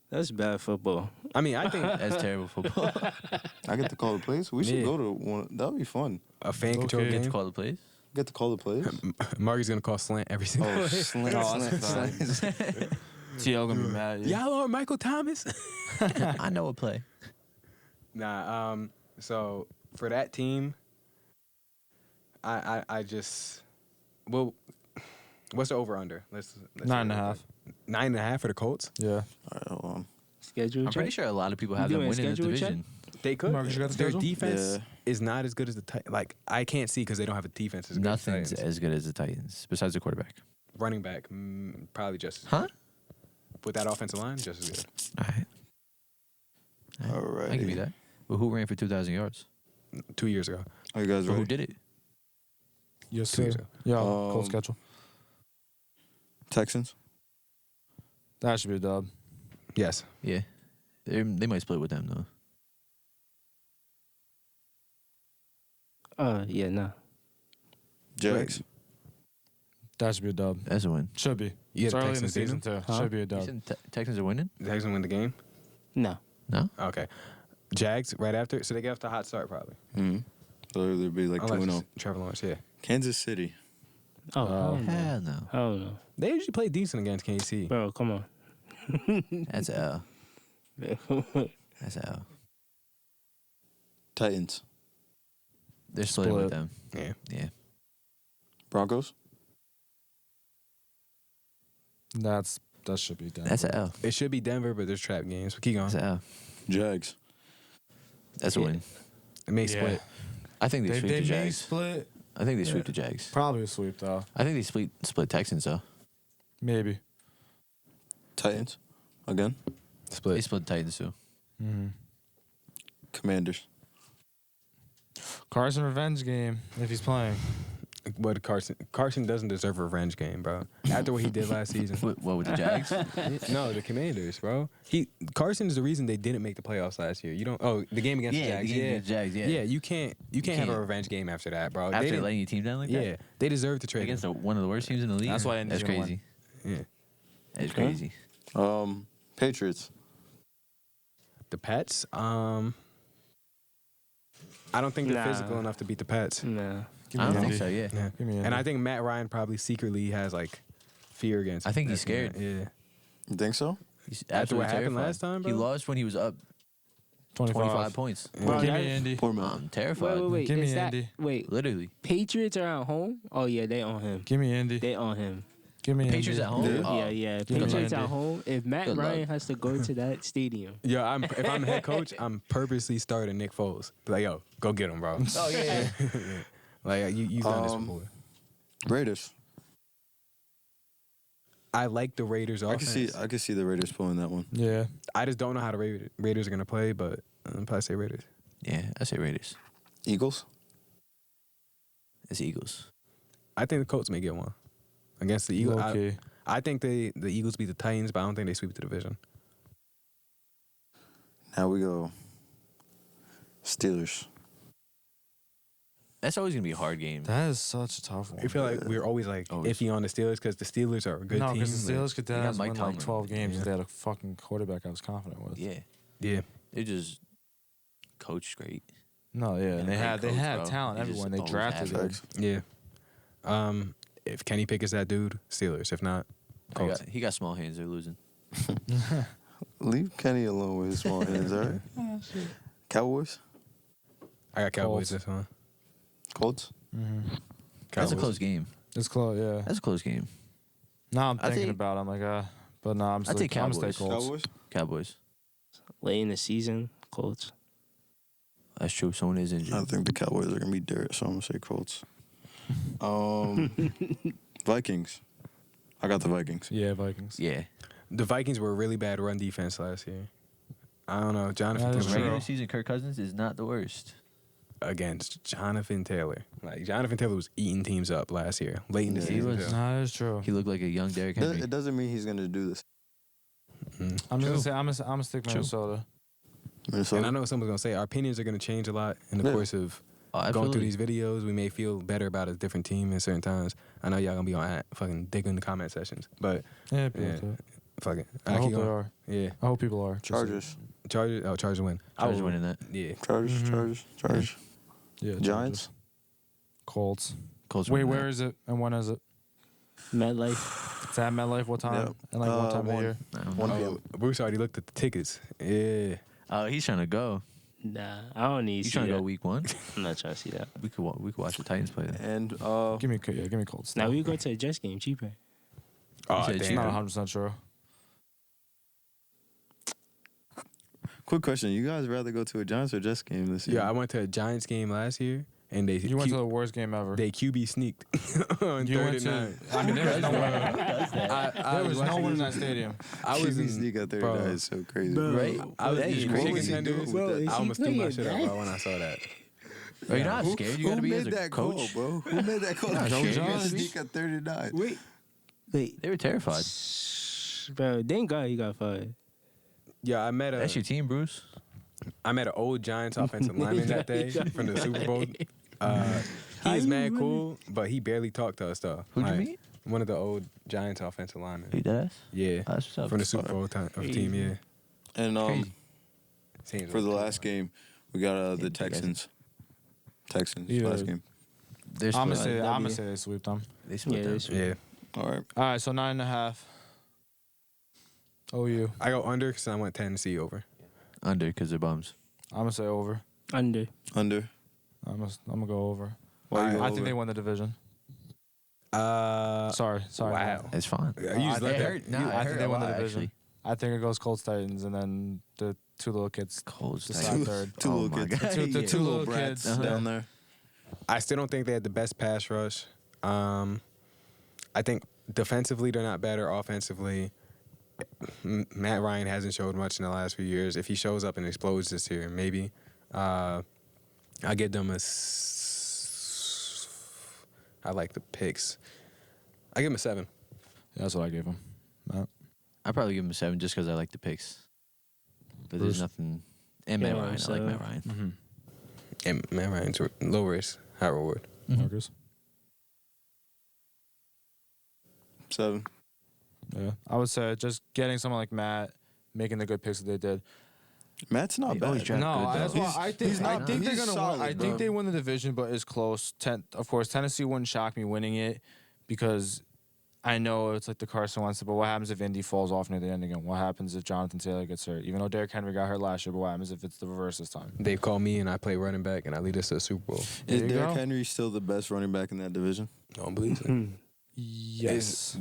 That's bad football. I mean, I think That's terrible football. I get to call the plays. We should Yeah. go to one. That would be fun. a fan control Okay. Get to game. call the plays. Get to call the plays. Marky's gonna call slant every single. Oh, play. slant, Oh, that's slant. T.O. gonna be mad. Yeah. Y'all are Michael Thomas. I know a play. Nah. So for that team, I just well, what's the over under? Let's 9.5. 9.5 for the Colts. Yeah. All right, hold on. Schedule I'm pretty check? sure a lot of people You have them doing a winning the schedule check? division. They could. Marcus, you got the Their schedule? defense Yeah. is not as good as the Titans. Like I can't see because they don't have a defense as good as the Nothing's Titans. as good as the Titans, besides the quarterback. Running back, probably just as Huh? good. With that offensive line, just as good. All right. All right. I give you that. But who ran for 2,000 yards? 2 years ago. Are you guys But who ready? did it? Yes, 2 years sir. ago. Yeah. Cold schedule. Texans. That should be a dub. Yes. Yeah. They might split with them, though. Yeah, nah. Jags. That should be a dub. That's a win. Should be. You It's had the early in the Texans beat season them? too. Should be a You dub. said Texans are winning? The Texans win the game. No. No? Okay. Jags right after, so they get off the hot start probably. Mm-hmm. So it'd be like 2-0. Unless it's Trevor Lawrence, yeah. Kansas City. Oh, hell no. Hell no. Hell no. They usually play decent against KC. Bro, come on. That's a L. That's a L. Titans. They're splitting with Split. them. Yeah. Yeah. Broncos. That should be Denver. That's an L. It should be Denver, but there's trap games. But keep going. That's an L. Jags. That's a win. It may Yeah. split. I think they, They sweep the may Jags. split. I think they sweep the Jags. Probably a sweep though. I think they split Texans though. Maybe. Titans. Again. They Split. split the Titans too. Mm-hmm. Commanders. Carson revenge game if he's playing. But Carson doesn't deserve a revenge game, bro. After what he did last season. What with the Jags? No, the Commanders, bro. Carson is the reason they didn't make the playoffs last year. You don't. Oh, the game against the Jags. against the Jags. Yeah. Yeah, you can't have can't. a revenge game after that, bro. They After didn't- letting your team down like yeah, that. they deserve to trade Against him. one of the worst teams in the league. That's why Indy's That's gonna crazy. Yeah. That's crazy. Patriots. The Pets. I don't think they're Nah. physical enough to beat the Pets. Nah. Give I me don't think Indy. so. Yeah. Yeah. Give me And Indy. I think Matt Ryan probably secretly has like fear against. I think he's that team. scared. Yeah. You think so? He's After absolutely what happened terrified. last time, He bro? lost when he was up 25 points. Bro, Give that- me Indy. Poor man. I'm terrified. Wait. Give me is that, Indy. wait, Literally. Patriots are at home? Oh, yeah, they own him. Give me Indy. They own him. Give me Patriots Indy. at home. Yeah. Oh. Yeah. Give me Patriots Indy. at home. If Matt Good Ryan luck. has to go to that stadium. Yeah, if I'm head coach, I'm purposely starting Nick Foles. Be like, yo, go get him, bro. Oh yeah. Like you've done this before. Raiders. I like the Raiders I offense. can see the Raiders pulling that one. Yeah. I just don't know how the Raiders are gonna play, but I'm probably say Raiders. Yeah. I say Raiders. Eagles. It's Eagles. I think the Colts may get one against the Eagles. Okay. I think the Eagles beat the Titans, but I don't think they sweep the division. Now we go. Steelers. That's always gonna be a hard game. That is such a tough one. I feel like we're always like Always. iffy on the Steelers because the Steelers are a good no, team. because the Steelers could They got win Mike like Tomlin. 12 games Yeah. if they had a fucking quarterback I was confident with. Yeah. Yeah. They're just coached great. No, yeah, and they great had coach, talent bro. everywhere. They And they just drafted always them. Yeah. If Kenny Pickett's that dude, Steelers. If not, Colts. He got small hands. They're losing. Leave Kenny alone with his small hands, all right? Cowboys. I got Cowboys Colts. this one. Colts. Mm-hmm. That's a Cowboys. close game. It's close, yeah. That's a close game. Now I'm I thinking think- about it. I'm like, but no, I'm I'd say I'm gonna stay Cowboys. Colts. Cowboys. Cowboys. Late in the season, Colts. That's true. Someone is injured. I think the Cowboys are gonna be dirt, so I'm gonna say Colts. Vikings. I got the Vikings. Yeah, Vikings. Yeah. The Vikings were a really bad run defense last year. I don't know. Jonathan That is Taylor true. Regular season, Kirk Cousins is not the worst. against Jonathan Taylor. Like Jonathan Taylor was eating teams up last year, late in the Yeah, he season. was. too. No, that is true. He looked like a young Derrick Henry. It doesn't mean he's gonna do this. Mm. I'm just True. gonna say I'm gonna stick True. Minnesota. Minnesota. And I know someone's gonna say our opinions are gonna change a lot in the Yeah. course of Oh, going through absolutely. these videos. We may feel better about a different team in certain times. I know y'all gonna be on at fucking dig in the comment sections, but Yeah, people Yeah. do it. fuck it. I hope keep they going. are. Yeah, I hope people are. Just- Chargers. Chargers. Oh, Chargers win. Chargers winning that. Yeah, Chargers. Mhm. Chargers. Yeah. Giants. Chargers. Colts. Colts Wait, winning where that. is it and when is it? MetLife. It's at MetLife. What time? Yeah. And like what time of one. year? I don't 1 know. p.m. Bruce already looked at the tickets. Yeah, Oh, he's trying to go. Nah, I don't need You to see trying to that. go week one? I'm not trying to see that. We could watch the Titans play then. And Give me Colts. Now we go to a Jets game cheaper. oh said It's damn. not 100% sure. quick question: you guys rather go to a Giants or Jets game this year? Yeah, I went to a Giants game last year, and they You went to the worst game ever. they QB sneaked on You third went and to. nine. I mean, there was no one. I There was no watching one in this- that stadium. I was QB in, sneak out there. bro. That is so crazy. Right? I was That is eating crazy. chicken What was he tenders. doing with that? I almost threw my playing shit up, that? bro, when I saw that. Bro, you're not scared. You got to be as made a that coach. call, bro? Who made that call? Nah, Joe sure. Johnson sneak at 39. Wait. They were terrified. Bro, thank God he got fired. Yeah, I met That's your a team, Bruce. an old Giants offensive lineman that day from the Super Bowl. He's you mad running? cool, but he barely talked to us though. Who'd you Like, meet? One of the old Giants offensive linemen. He does. Yeah, That's what's up. from the Super Bowl team. Yeah, And Crazy. Seems for the like- last game, we got the Yeah, Texans. Texans Yeah. last game. They're I'm split. gonna say they sweep them. They split Yeah, them. they split. Yeah, All right. All right, so 9.5. OU. I go under because I went Tennessee over. Under because they're bums. I'm gonna say over. Under. Under. I'm gonna go over. Why you I go I think over? they won the division. Sorry. Wow. Matt. It's fine. You just I let think that- hurt. No, I it think hurt they a won the lot, division. actually. I think it goes Colts Titans, and then the two little kids. Colts decide Titans. third. Two Oh little my kids. God. The Yeah. two little kids down there. I still don't think they had the best pass rush. I think defensively they're not better. Offensively, Matt Ryan hasn't showed much in the last few years. If he shows up and explodes this year, maybe. I give them I like the picks. I give them a 7. Yeah, that's what I gave him. Matt. I'd probably give him a 7 just because I like the picks. But there's Bruce? nothing. And Matt Yeah, Ryan. I like so- Matt Ryan. Mm-hmm. And Matt Ryan's low risk, high reward. Marcus. 7. Yeah, I would say just getting someone like Matt, making the good picks that they did. Matt's not He always bad. draft No, good, that's though. why I think he's I not- think they're he's gonna solid, win. I bro. think they win the division, but it's close. Of course, Tennessee wouldn't shock me winning it because I know it's like the Carson Wentz. But what happens if Indy falls off near the end again? What happens if Jonathan Taylor gets hurt? Even though Derrick Henry got hurt last year, but what happens if it's the reverse this time? They call me and I play running back and I lead us to a Super Bowl. There Is you Derrick go. Henry still the best running back in that division? I don't believe so. Yes.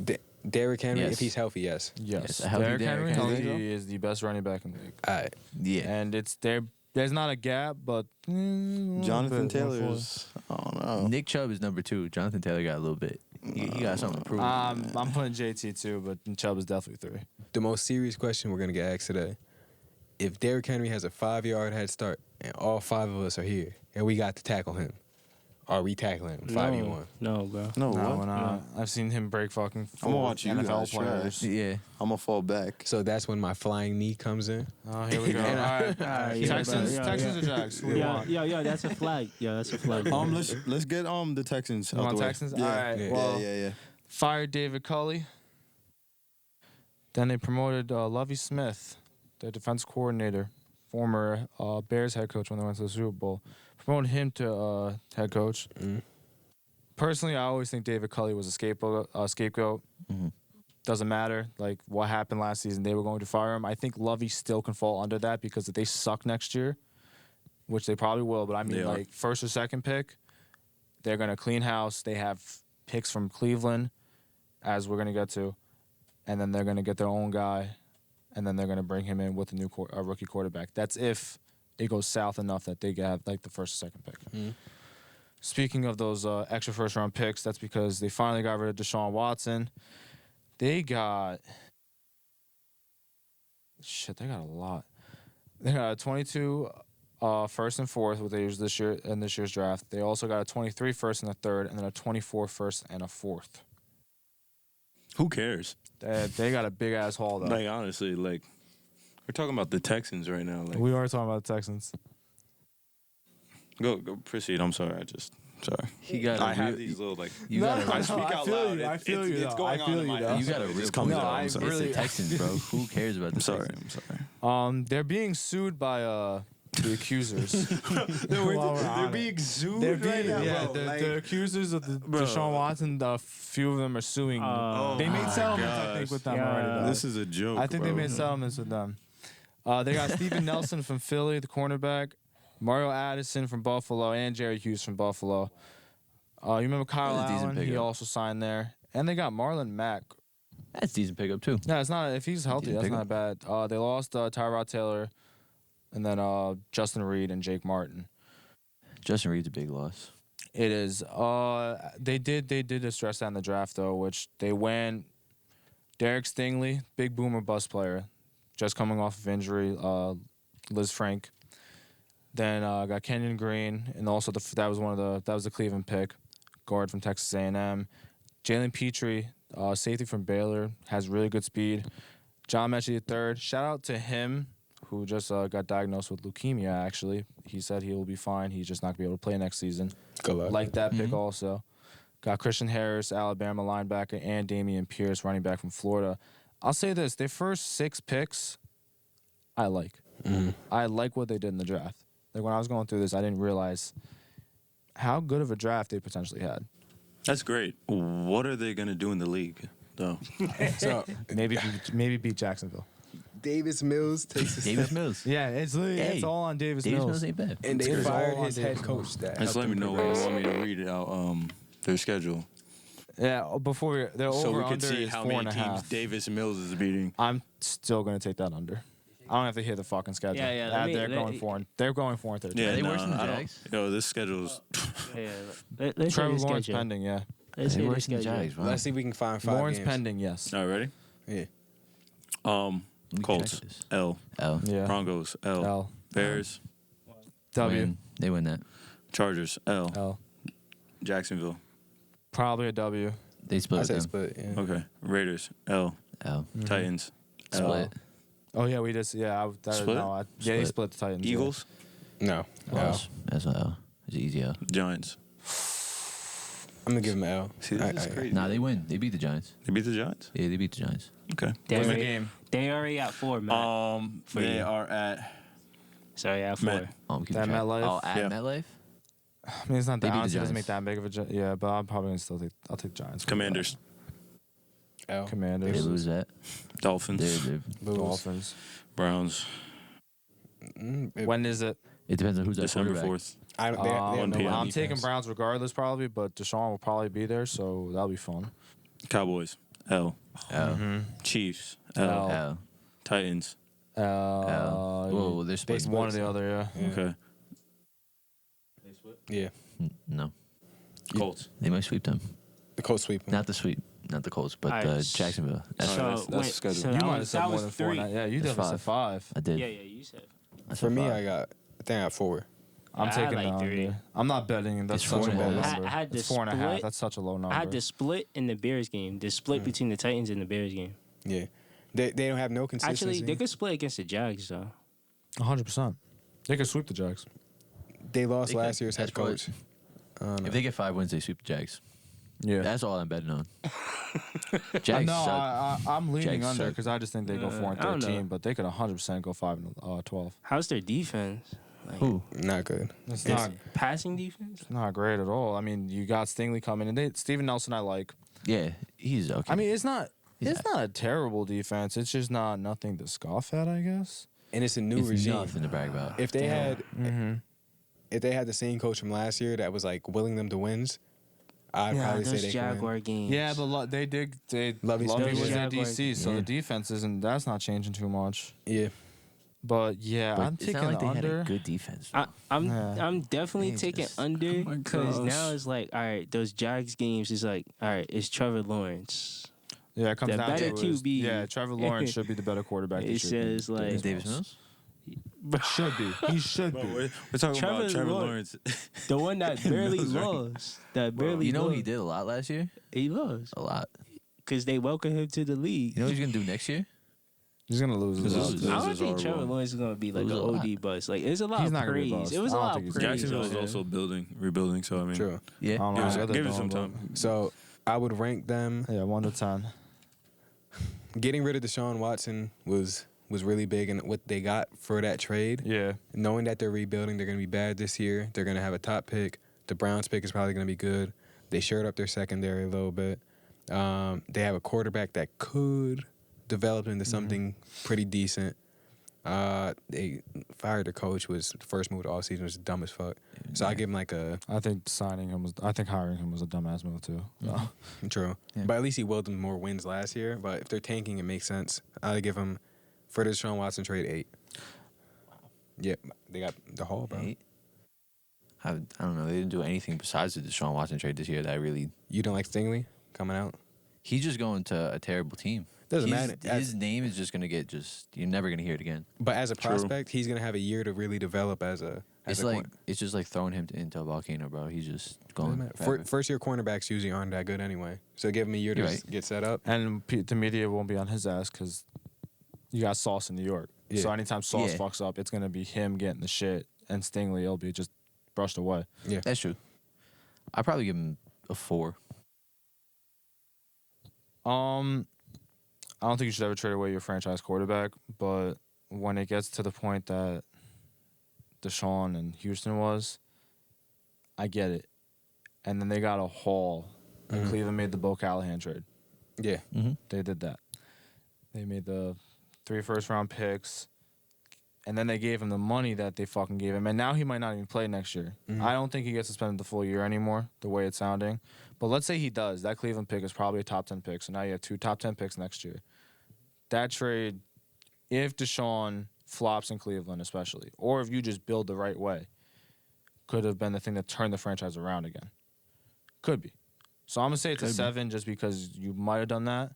Derrick Henry, Yes. if he's healthy, yes. Yes. a healthy Derrick Derrick Henry Henry. healthy is the best running back in the league. All right. Yeah. And it's there. There's not a gap, but Jonathan Taylor's. I don't know. Nick Chubb is number 2. Jonathan Taylor got a little bit. He got something to prove. I'm putting JT too, but Chubb is definitely 3. The most serious question we're going to get asked today. If Derrick Henry has a 5-yard head start and all 5 of us are here and we got to tackle him, are we tackling him 5v1? No, bro. No, No, what? we're not. I've seen him break fucking I'ma watch you NFL guys players. yeah. I'm gonna fall back. So that's when my flying knee comes in. Oh, here we go. All right. yeah, Texans, yeah, Texans yeah. or Jags? Who do you want? Yeah, that's a flag. Yeah, that's a flag. Let's get the Texans. You out want the way. Texans? Yeah. All right. Yeah. Well, yeah. fired David Culley. Then they promoted Lovie Smith, their defense coordinator, former Bears head coach when they went to the Super Bowl. Promoted him to head coach. Mm. Personally, I always think David Culley was a scapegoat. Mhm. Doesn't matter. Like what happened last season, they were going to fire him. I think Lovey still can fall under that because if they suck next year, which they probably will, but I mean They are. like first or second pick, they're gonna clean house. They have picks from Cleveland, as we're gonna get to, and then they're gonna get their own guy, and then they're gonna bring him in with a new rookie quarterback. That's if it goes south enough that they have like the first or second pick. Mm. Speaking of those extra first round picks, that's because they finally got rid of Deshaun Watson. They got a lot. They got a 22 first and fourth, what they used this year in this year's draft. They also got a 23 first and a third, and then a 24 first and a fourth. Who cares? They got a big ass haul though. Like honestly, like we're talking about the Texans right now. Like We are talking about the Texans. go proceed. I'm sorry. Sorry. He got. I have these little like. You got. I speak out loud. I feel you. It's going on in my head. You got a It real. just comes No, out. I I'm sorry. really- It's the Texans, bro. Who cares about the I'm sorry. Texans? I'm sorry. They're being sued by the accusers. They're being sued They're right being, now, yeah, bro. the accusers of the Bro. Deshaun Watson. A few of them are suing. They made my settlements, I think, gosh. with them Yeah. already. Though. This is a joke. I think they bro. made settlements with them. They got Steven Nelson from Philly, the cornerback, Mario Addison from Buffalo, and Jerry Hughes from Buffalo. You remember Kyle That's a decent Allen? He pickup. also signed there. And they got Marlon Mack. That's a decent pickup too. Yeah, it's not. If he's healthy, Decent that's pickup. not bad. They lost Tyrod Taylor, and then Justin Reed and Jake Martin. Justin Reed's a big loss. It is. They did address that in the draft though, which they went. Derek Stingley, big boomer bust player, just coming off of injury. Liz Frank. Then got Kenyon Green, and also that was the Cleveland pick, guard from Texas A&M. Jalen Petrie, safety from Baylor, has really good speed. John Mechie III, shout out to him, who just got diagnosed with leukemia. Actually, he said he will be fine. He's just not gonna be able to play next season. Good luck. Like that pick Mhm. also. Got Christian Harris, Alabama linebacker, and Damian Pierce, running back from Florida. I'll say this: their first 6 picks, I like. Mhm. I like what they did in the draft. Like when I was going through this, I didn't realize how good of a draft they potentially had. That's great. What are they gonna do in the league, though? So Maybe beat Jacksonville. Davis Mills takes a Davis step, Mills. Yeah, it's Hey, all on Davis Davis Mills. Mills ain't bad. and they It's fired all on his Davis head coach. That Just helped let me them know when you progress. want me to read it out. Their schedule. Yeah, before they're So over we could under see is how 4.5. many teams Davis Mills is beating. I'm still gonna take that under. I don't have to hear the fucking schedule. Yeah, let me- they're let- going 4. They're going 4 and 13. Yeah, Are they nah, worse than the I don't- Jags? Yo, this schedule's. Yeah, let's Trevor hear the Lawrence schedule. pending. Yeah, Let's They hear the worse than the schedule. Jags, bro. Let's see if we can find 5 Lawrence games. pending. Yes. All right, ready? Yeah. Let me Colts, check this. L. L. Yeah. Broncos, L. L. Bears, W. Win. They win that. Chargers, L. L. Jacksonville. Probably a W. They split I with say them. split. Yeah. Okay. Raiders, L. L. Titans, L. Split. Oh yeah, we just Split? yeah, they Split. split the Titans. yeah. Eagles, No. L. That's an L. It's an easy L. Giants. I'm gonna give him an L. See, this is crazy. Nah, they win. They beat the Giants. They beat the Giants? Yeah, they beat the Giants. Okay. They Win the already, game. they already at 4, man. They you. are at. Sorry, at 4. Met. Oh, I'm keeping That track. MetLife? Oh, at Yeah. MetLife? I mean, it's not They that. beat the Honestly, it doesn't make Giants. that big of a. Yeah, but I'm probably gonna still take. I'll take Giants. Commanders, L. They Commanders. lose that. Dolphins, They're- Lose. Dolphins. Browns. When is it? it depends on who's that December quarterback. 4th. I, they have 1 no p.m. I'm defense. taking Browns regardless, probably, but Deshaun will probably be there, so that'll be fun. Cowboys, L. L. Chiefs, L. L. L. Titans. L. Whoa, they're split. split. one or the other, yeah. Yeah. Okay. Yeah. No. Colts. They might sweep them. The Colts sweep them. Not the sweep. Not the Colts, but Alright, Jacksonville. That's Alright, So, that's wait, scheduled. so You that might have was, said that more was than 3. 4. Yeah, you That's definitely said 5. I did. Yeah, you said. I said For me, five. I think I got 4. I'm I had taking like the 3. under. I'm not betting. That's It's such a 4.5. low I number. had the It's 4.5. split. That's such a low number. I had the split in the Bears game. The split between the Titans and the Bears game. Yeah. They don't have no consistency. Actually, they could split against the Jags though. 100%. They could sweep the Jags. They lost They last could. year's head That's what- coach. I don't know. If they get 5 wins, they sweep the Jags. Yeah. That's all I'm betting on. Jags no, suck. I'm leaning Jags under suck. because I just think they go 4 and I don't 13, know. but they could 100% go 5 and 12. How's their defense? Like, Who? Not good. It's is passing defense? not great at all. I mean, you got Stingley coming, and Steven Nelson I like. Yeah, he's okay. I mean, it's not He's not a terrible defense. It's just nothing to scoff at, I guess. And it's a new it's regime. nothing to brag about. If they had Mm-hmm. if they had the same coach from last year that was like willing them to wins, I'd Yeah, probably say those they could win. Jaguar games. Yeah, but they Lovey Lovey Smith. was their Jaguar- DC, so Yeah. the defense isn't. That's not changing too much. Yeah. But yeah, But I'm it's taking not like the they had under. a good defense. I'm Yeah. definitely They taking just- under my because gosh. now it's like, all right, those Jags games is like, all right, it's Trevor Lawrence. Yeah, it comes the down better to is- QB. Yeah, Trevor Lawrence should be the better quarterback. It this year than says, like- Davis Davis Mills. Mills? Should be. He should Bro, be. we're talking Trevor about Trevor Lawrence. Lawrence. The one that barely Mills, right? lost. That barely You know what lost. he did a lot last year? He lost A lot. because they welcomed him to the league. You know what he's gonna do next year? He's gonna lose. This his is- job. I don't is think horrible. Trevor Lawrence is gonna be like Lose an a lot. OD bust. Like, it's a lot He's of not gonna be a praise. bust. It was I a don't lot think of he's gonna be praise. a Jacksonville is Yeah. also rebuilding. So I mean, True. Yeah. I don't know Give how us- they're give it doing, some but- time. So I would rank them. Yeah, 1 to 10. Getting rid of Deshaun Watson was really big, and what they got for that trade. Yeah. Knowing that they're rebuilding, they're going to be bad this year. They're going to have a top pick. The Browns pick is probably going to be good. They shored up their secondary a little bit. They have a quarterback that could develop into something pretty decent. They fired the coach. Was the first move of all season was dumb as fuck. So I give him like a I think hiring him was a dumbass move too. So. true. Yeah. But at least he willed them more wins last year. But if they're tanking, it makes sense. I'd give him for the Deshaun Watson trade 8. Yeah, they got the haul, bro. 8. I don't know. They didn't do anything besides the Deshaun Watson trade this year that really. You don't like Stingley coming out? He's just going to a terrible team. Doesn't He's- matter. His name is just gonna get you're never gonna hear it again. But as a prospect, he's gonna have a year to really develop as a. It's like it's just like throwing him into a volcano, bro. He's just going. forever. First year cornerbacks usually aren't that good anyway. So give him a year to You're right. get set up. And the media won't be on his ass because you got Sauce in New York. Yeah. So anytime Sauce Yeah. fucks up, it's gonna be him getting the shit, and Stingley will be just brushed away. Yeah. That's true. I'd probably give him a 4. I don't think you should ever trade away your franchise quarterback, but when it gets to the point that Deshaun and Houston was, I get it. And then they got a haul, and Cleveland made the Bo Callahan trade. Yeah. Mm-hmm. They did that. They made the 3 first-round picks, and then they gave him the money that they fucking gave him, and now he might not even play next year. I don't think he gets suspended the full year anymore, the way it's sounding. But let's say he does. That Cleveland pick is probably a top 10 pick, so now you have 2 top 10 picks next year. That trade, if Deshaun flops in Cleveland especially, or if you just build the right way, could have been the thing that turned the franchise around again. Could be. So I'm going to say it's a 7 just because you might have done that,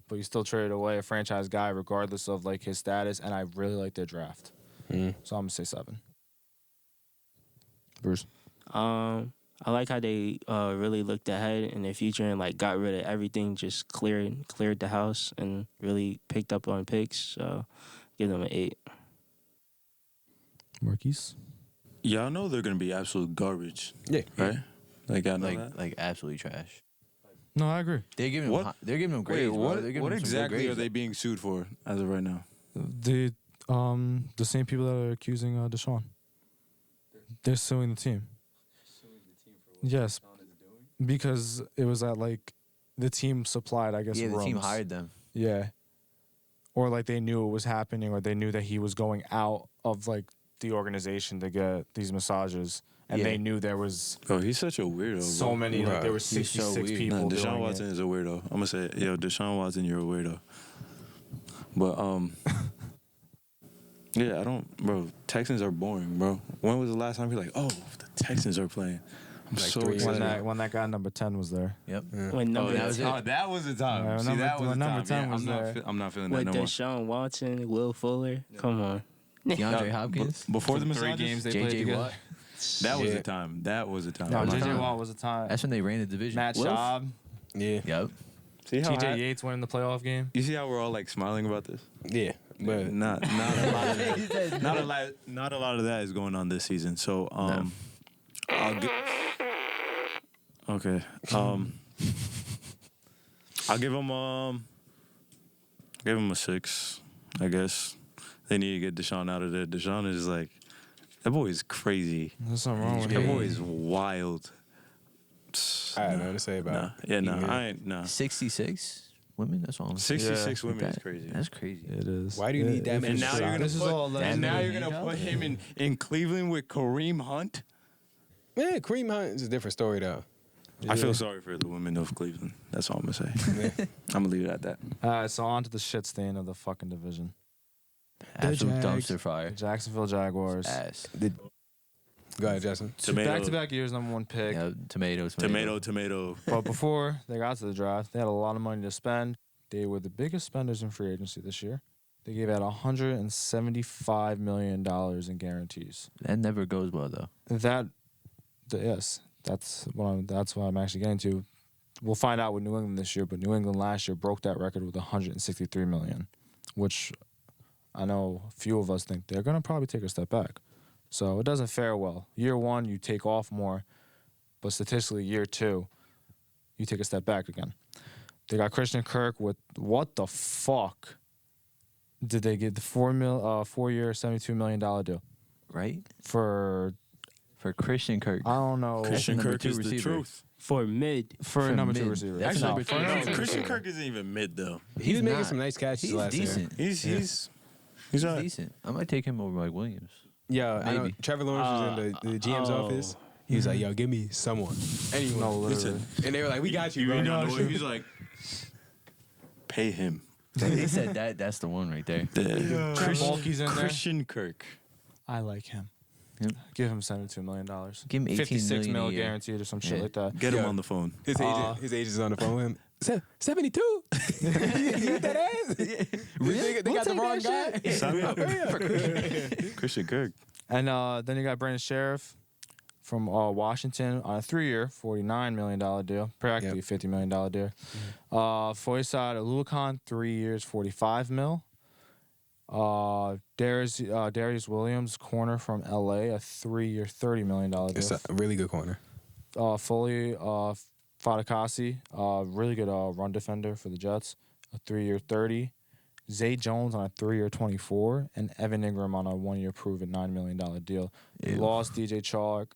but you still traded away a franchise guy regardless of like his status, and I really like their draft. So I'm going to say 7. Bruce? I like how they really looked ahead in the future and like got rid of everything, just cleared the house and really picked up on picks. So give them an 8. Marquise? Y'all know they're gonna be absolute garbage. Yeah. Right? Like I know that. Like absolutely trash. No, I agree. They're giving What? them. They're giving them grades. Wait, bro. They're giving what them some good exactly grades. are they being sued for as of right now? The same people that are accusing Deshaun. They're suing the team. Yes, because it was at like the team supplied, I guess. Yeah, the team rooms. hired them. Yeah, or like they knew it was happening, or they knew that he was going out of like the organization to get these massages, and Yeah. they knew there was Oh, he's such a weirdo. so bro. many. Like Right. there were He's so 66 weird. people No, doing Deshaun Watson it. is a weirdo. I'm gonna say, yo, Deshaun Watson, you're a weirdo. But yeah, I don't, bro. Texans are boring, bro. When was the last time you're like, oh, the Texans are playing? I'm Like so 3 years excited. ago. When that guy number 10 was there. Yep. When number that was it. that was the time. Yeah, See, number- that was when the number time. 10 was there. I'm not feeling that with no more. Deshaun Watson, Will Fuller, come on. DeAndre Hopkins. Before the 3 massages, games they played JJ together. Watt. that was Yeah. the time. That was the time. No, I'm JJ not- Watt was a time. That's when they ran the division. Matt Wilf? Schaub, Yeah. Yep. See how TJ Yates winning the playoff game. you see how we're all like smiling about this? Yeah. But Not a lot of that. Not a lot of that is going on this season. So I'll get. Okay. I'll give him a 6. I guess they need to get Deshaun out of there. Deshaun is like, that boy is crazy. There's something wrong with That him. boy is wild. I don't know what to say about it. I ain't. Nah. 66 women. That's all. I'm saying. 66 Yeah. women is crazy. That's crazy. It is. Why do you need that many And now you're gonna This is all put, legend. and now That's you're gonna what put he him in Cleveland with Kareem Hunt. Yeah, Kareem Hunt is a different story though. I feel sorry for the women of Cleveland. That's all I'm gonna say. I'm gonna leave it at that. All right, so on to the shit stain of the fucking division. Absolute Jags. dumpster fire. Jacksonville Jaguars. Ass. Go ahead, Justin. Tomato. Back-to-back years, number 1 pick. Yeah, tomato. Tomato. But before they got to the draft, they had a lot of money to spend. They were the biggest spenders in free agency this year. They gave out $175 million in guarantees. That never goes well though. Yes, that's what I'm actually getting to. We'll find out with New England this year, but New England last year broke that record with $163 million, which I know a few of us think they're going to probably take a step back. So it doesn't fare well. Year 1, you take off more, but statistically, year 2, you take a step back again. They got Christian Kirk with what the fuck did they get the 4-year, $72 million deal Right? for Christian Kirk. I don't know Christian number Kirk 2 is the receiver. truth. For mid. for for number mid. 2 receiver. That's No, number for two. number No, two Christian receiver. Kirk isn't even mid though. He was making not. some nice catches He's last decent. year. He's He's all right. decent. I might take him over Mike Williams. Yeah, I know Maybe. Trevor Lawrence was in the GM's office. He was like, "Yo, give me someone, anyone." No, literally. And they were like, "We got you, bro." He's like, pay him. They said that's the one right there. Bulky's in there. Christian Kirk. I like him. Yep. Give him $72 million. Give him 18 $56 million a million year. guaranteed or some shit Yeah. like that. Get him Yeah. on the phone. His agent's on the phone with him. 72? You get that ass? They got the wrong guy. Sign me up. Christian Kirk. And then you got Brandon Sheriff from Washington on a 3-year, $49 million deal. Practically $50 million deal. Foysad Aluakon, 3 years, $45 million. Darius Williams, corner from LA, a 3-year, $30 million deal. It's a really good corner. Foley Fadakasi, really good run defender for the Jets, a 3-year, $30. Zay Jones on a 3-year, $24, and Evan Ingram on a 1-year proven $9 million deal. They Ew. lost DJ Chalk,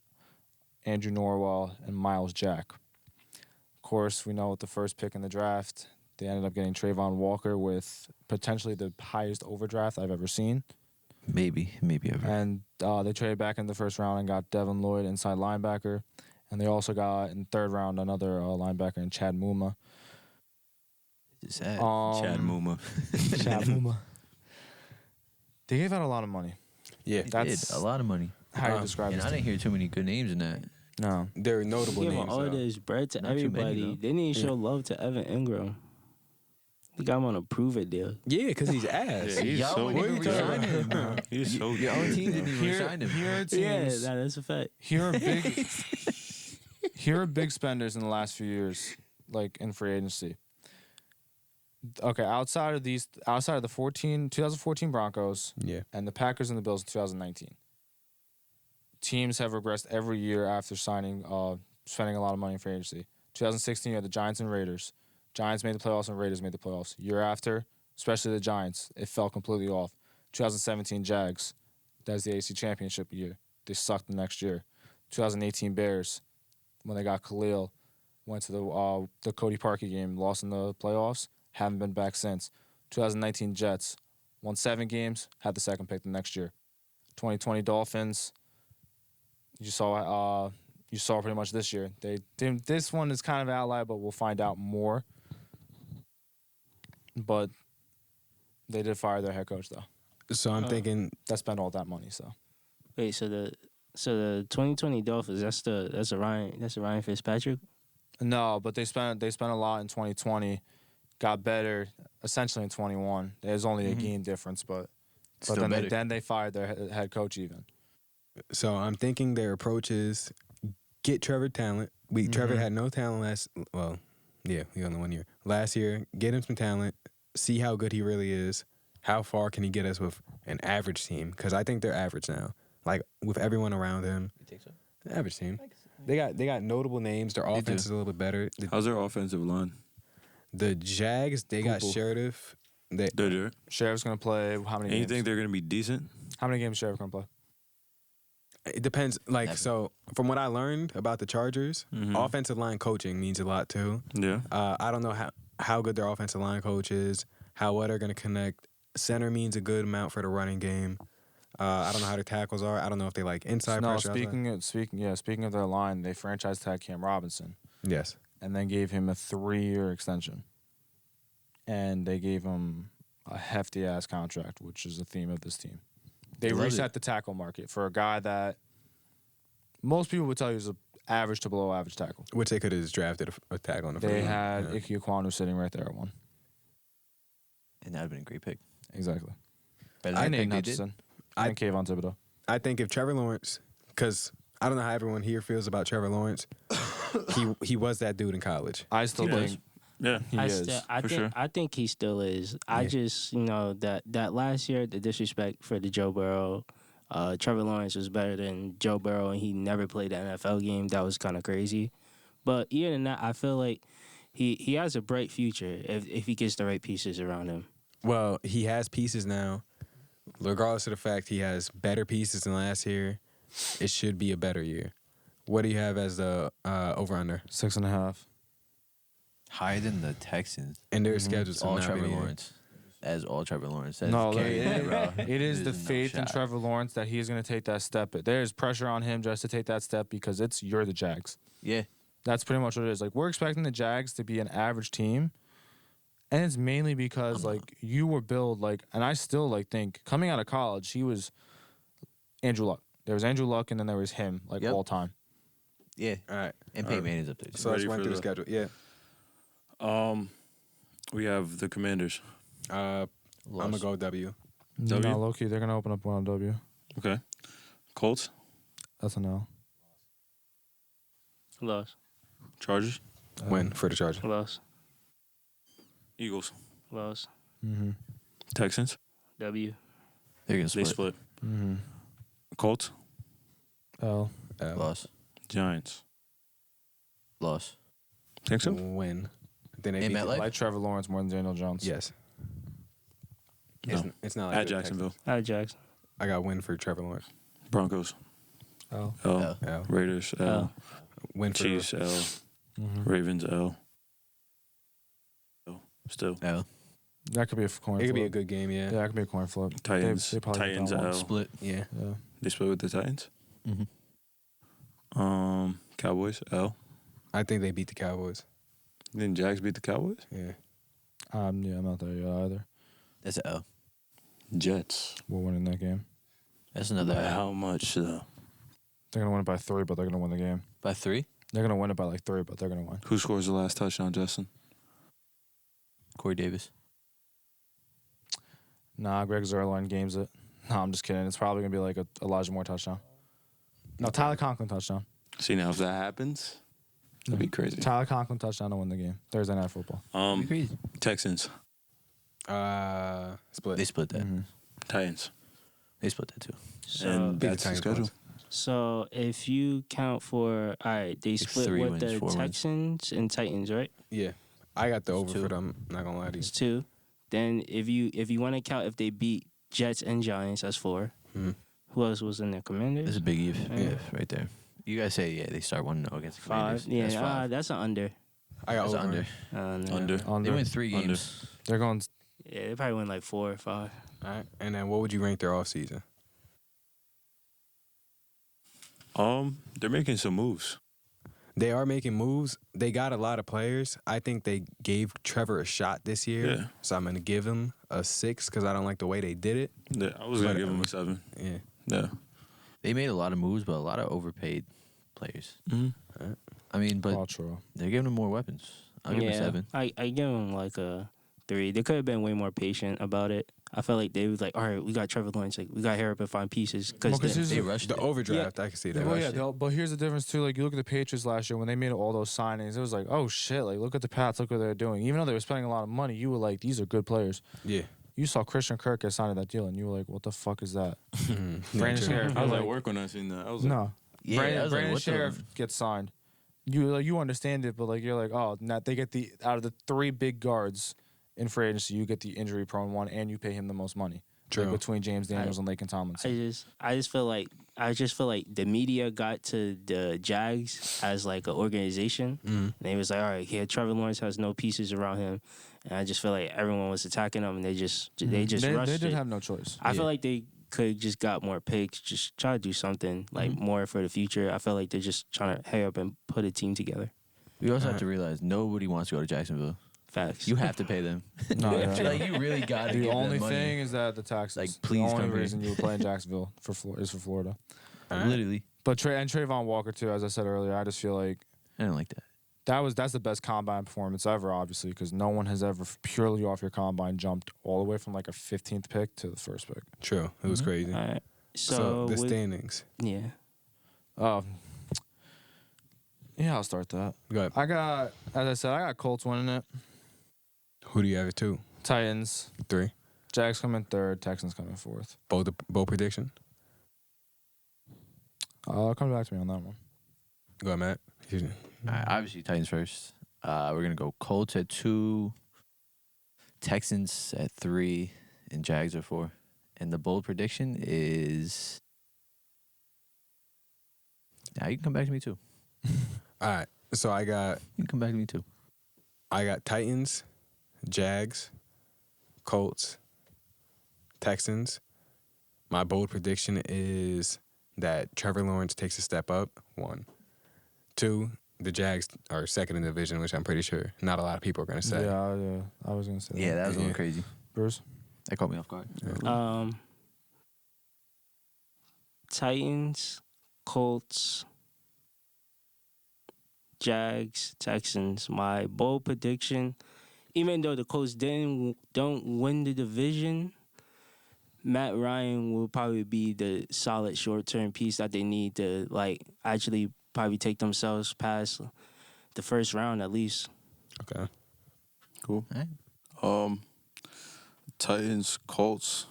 Andrew Norwell, and Miles Jack. Of course, we know with the first pick in the draft, they ended up getting Trayvon Walker with potentially the highest overdraft I've ever seen. Maybe ever. And they traded back in the first round and got Devin Lloyd, inside linebacker. And they also got, in the third round, another linebacker in Chad Muma. It's sad. Chad Muma. Chad Muma. They gave out a lot of money. Yeah, They That's did a lot of money. how you describe And this I didn't team. hear too many good names in that. No. they're notable Give names. all though. this bread to Not too many, everybody. though. They didn't show love to Evan Ingram. They got him on a prove it deal. Yeah, because he's ass. Yeah, he's Y'all so wouldn't even talking resign him. about? He's so Your own team didn't even resign him. Here are Yeah, teams. that's a fact. Here are big. Here are big spenders in the last few years, like in free agency. Okay, outside of the 2014 Broncos Yeah. and the Packers and the Bills in 2019, teams have regressed every year after spending a lot of money in free agency. 2016, you had the Giants and Raiders. Giants made the playoffs and Raiders made the playoffs. Year after, especially the Giants, it fell completely off. 2017 Jags, that's the AFC Championship year. They sucked the next year. 2018 Bears, when they got Khalil, went to the Cody Parkey game, lost in the playoffs, haven't been back since. 2019 Jets, won 7 games, had the second pick the next year. 2020 Dolphins, you saw pretty much this year. This one is kind of outlier, but we'll find out more. But they did fire their head coach though. So I'm thinking That spent all that money. So Wait, so the 2020 Dolphins, that's a Ryan Fitzpatrick? no, but they spent a lot in 2020. Got better essentially in 21. There's only a game difference, but Still then better. they fired their head coach even. I'm thinking their approach is get Trevor talent. Trevor had no talent he only 1 year. Last year, get him some talent, see how good he really is. How far can he get us with an average team? Because I think they're average now. Like with everyone around him, You think so? average team. They got notable names. Their offense is a little bit better. How's their offensive line? The Jags, they got Poo-poo. Sheriff. They're there. Sheriff's gonna play how many And you games? think they're going to be decent? How many games Sheriff gonna play? It depends. Like, Never. so from what I learned about the Chargers, offensive line coaching means a lot too. Yeah. I don't know how good their offensive line coach is, how well they're going to connect. Center means a good amount for the running game. I don't know how their tackles are. I don't know if they like inside No, pressure. speaking of their line, they franchise tagged Cam Robinson Yes. and then gave him a 3-year extension. And they gave him a hefty ass contract, which is the theme of this team. They Love reset it. the tackle market for a guy that most people would tell you is an average to below average tackle. Which they could have just drafted a tackle on the They first had round. Ike Ekwonu sitting right there at 1. And that would have been a great pick. Exactly. Better I than named they did. Hutchinson. I- And Kayvon Thibodeau. I think if Trevor Lawrence, because I don't know how everyone here feels about Trevor Lawrence, he was that dude in college. I still He was. think Yeah. he is. I for think sure. I think he still is. I just that last year, the disrespect for the Joe Burrow. Trevor Lawrence was better than Joe Burrow, and he never played an NFL game. That was kind of crazy. But even in that, I feel like he has a bright future if he gets the right pieces around him. Well, he has pieces now. Regardless of the fact he has better pieces than last year, it should be a better year. What do you have as the over-under? 6.5. Higher than the Texans. And their schedules All have not Trevor been easy. Lawrence. As all Trevor Lawrence. That's No, carrying it, it, bro. it is the There's no faith in shot. Trevor Lawrence that he's going to take that step. There's pressure on him just to take that step because you're the Jags. Yeah. That's pretty much what it is. Like, we're expecting the Jags to be an average team, and it's mainly because like you were billed like, and I still like think coming out of college he was Andrew Luck. There was Andrew Luck, and then there was him like Yep. all time. Yeah. All right. And Peyton Manning's up there. Too. So let's Ready run for through the the- schedule. Yeah. We have the Commanders. I'm going to go W. W? No, low key, they're gonna open up one on W. Okay. Colts. That's a no. Loss, Chargers. Win for the Chargers. loss, Eagles. loss. Mm-hmm. Texans. W. They're going They to split. split. Mm-hmm. Colts. L. Loss. Giants. Loss. Think so? Win. Then they In beat the- MetLife? I like Trevor Lawrence more than Daniel Jones. Yes. No. It's not like At the Jacksonville. Out of Jackson. I got win for Trevor Lawrence. Broncos. L. L. L. L. Raiders. L. L. Win for Chiefs. L. Mm-hmm. Ravens. L. Still. L. That could be a coin It could flip. be a good game, yeah. Yeah, that could be a coin flip. Titans. They probably get Titans that one. L. Split. Yeah. Yeah. They split with the Titans. Mm-hmm. Cowboys L. I think they beat the Cowboys. Then Jags beat the Cowboys. Yeah. Yeah, I'm not there yet either. That's an L. Jets. We're winning that game. That's another By L. how much though? They're gonna win it by 3, but they're gonna win the game. By 3? They're gonna win it by like 3, but they're gonna win. Who scores the last touchdown, Justin? Corey Davis. Nah, Greg Zuerlein games it. No, I'm just kidding. It's probably gonna be like a Elijah Moore touchdown. No, Tyler Conklin touchdown. See now if that happens, that'd be crazy. Tyler Conklin touchdown to win the game. Thursday Night Football. Crazy. Texans. Split. They split that. Mm-hmm. Titans. They split that too. So, And Beat the that's the Titans schedule. once. so if you count for all right, they split 3 with wins, the 4 wins. Texans and Titans, right? Yeah. I got the over 2. for them. Not gonna lie to you. It's 2. Then if you want to count if they beat Jets and Giants, that's 4. Mhm. Who else was in there? Commanders. That's a big if, Yeah. if right there. You guys say, yeah, they start 1-0 against the 5. Commanders. Yeah, That's 5. that's an under. I got That's over. under. No. Under. Under. They win 3 Under. games. They're going. Yeah, they probably win like 4 or 5. All right. And then what would you rank their off season? They're making some moves. They are making moves. They got a lot of players. I think they gave Trevor a shot this year. Yeah. So I'm gonna give him a 6 because I don't like the way they did it. Yeah, I was gonna give them a 7. Yeah. Yeah. They made a lot of moves, but a lot of overpaid players. Mm-hmm. I mean, but All true. they're giving them more weapons. I'll give them a 7. I give them like a 3. They could have been way more patient about it. I felt like they was like, all right, we got Trevor Lawrence, like we got to hurry up and find pieces Well, because 'cause here's They the- rushed The it. overdraft, I can see that. Well, yeah, rushed it. but here's the difference too. Like you look at the Patriots last year when they made all those signings, it was like, oh shit! Like look at the Pats, look what they're doing. Even though they were spending a lot of money, you were like, these are good players. Yeah. You saw Christian Kirk get signed to that deal, and you were like, what the fuck is that? Yeah, Brandon true. Sheriff. I was like, at work when I seen that. I was like, no. Yeah, I was like, Brandon what the- Sheriff gets signed. You understand it, but like you're like, oh, now they get the out of the 3 big guards in free agency, you get the injury prone one, and you pay him the most money. True. Like, between James Daniels and Laken Tomlinson. I just feel like the media got to the Jags as like an organization, and they was like, all right, yeah, Trevor Lawrence has no pieces around him, and I just feel like everyone was attacking him, and they just rushed they it. did have no choice. I feel like they could just got more picks, just try to do something like more for the future. I feel like they're just trying to hurry up and put a team together. We also have to realize nobody wants to go to Jacksonville. Facts. You have to pay them. No, yeah. Like you really got to. The only thing is that the taxes. Like, the please only come here. reason you would play in Jacksonville is for Florida. literally. But Trayvon Walker too, as I said earlier, I just feel like I don't like that. that's the best combine performance ever, obviously, because no one has ever purely off your combine jumped all the way from like a 15th pick to the first pick. True. It was crazy. All right. So the with- standings. yeah. Yeah, I'll start that. Go ahead. I got Colts winning it. Who do you have it to? Titans, 3. Jags come in 3rd, Texans come in 4th. Bold prediction. Come back to me on that one. Go ahead, Matt. All right, obviously, Titans first. We're gonna go Colts at 2, Texans at 3, and Jags at 4. And the bold prediction is. Yeah, you can come back to me too. All right. So You can come back to me too. I got Titans, Jags, Colts, Texans. My bold prediction is that Trevor Lawrence takes a step up. 1. 2, the Jags are second in the division, which I'm pretty sure not a lot of people are going to say. Yeah, I was gonna say that. Yeah, that was a Yeah. little crazy. Bruce. That caught me off guard. Titans, Colts, Jags, Texans. My bold prediction, even though the Colts don't win the division, Matt Ryan will probably be the solid short-term piece that they need to like actually probably take themselves past the first round at least. Okay. cool. All right. Titans, Colts,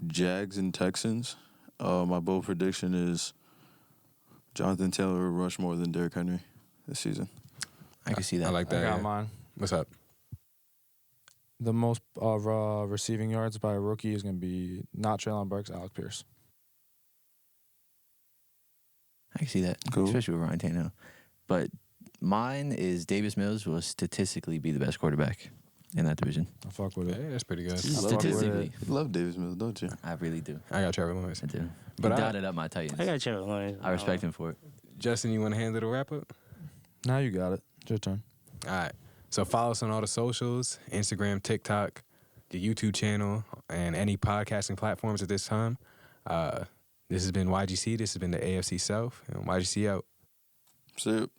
Jags, and Texans. My bold prediction is Jonathan Taylor will rush more than Derrick Henry this season. I can see that. I like I that. got yeah. mine. What's up? The most receiving yards by a rookie is going to be not Treylon Burks, Alec Pierce. I can see that, Cool. especially with Ryan Tannehill. But mine is Davis Mills will statistically be the best quarterback in that division. I fuck with it. Yeah, that's pretty good. Statistically, You love Davis Mills, don't you? I really do. I got Trevor Lawrence. I do. But He I- dotted up my Titans. I got Trevor Lawrence. I respect him for it. Justin, you want to handle the wrap up? Now you got it. It's your turn. All right. So follow us on all the socials, Instagram, TikTok, the YouTube channel, and any podcasting platforms at this time. This has been YGC. This has been the AFC South. And YGC out. See you.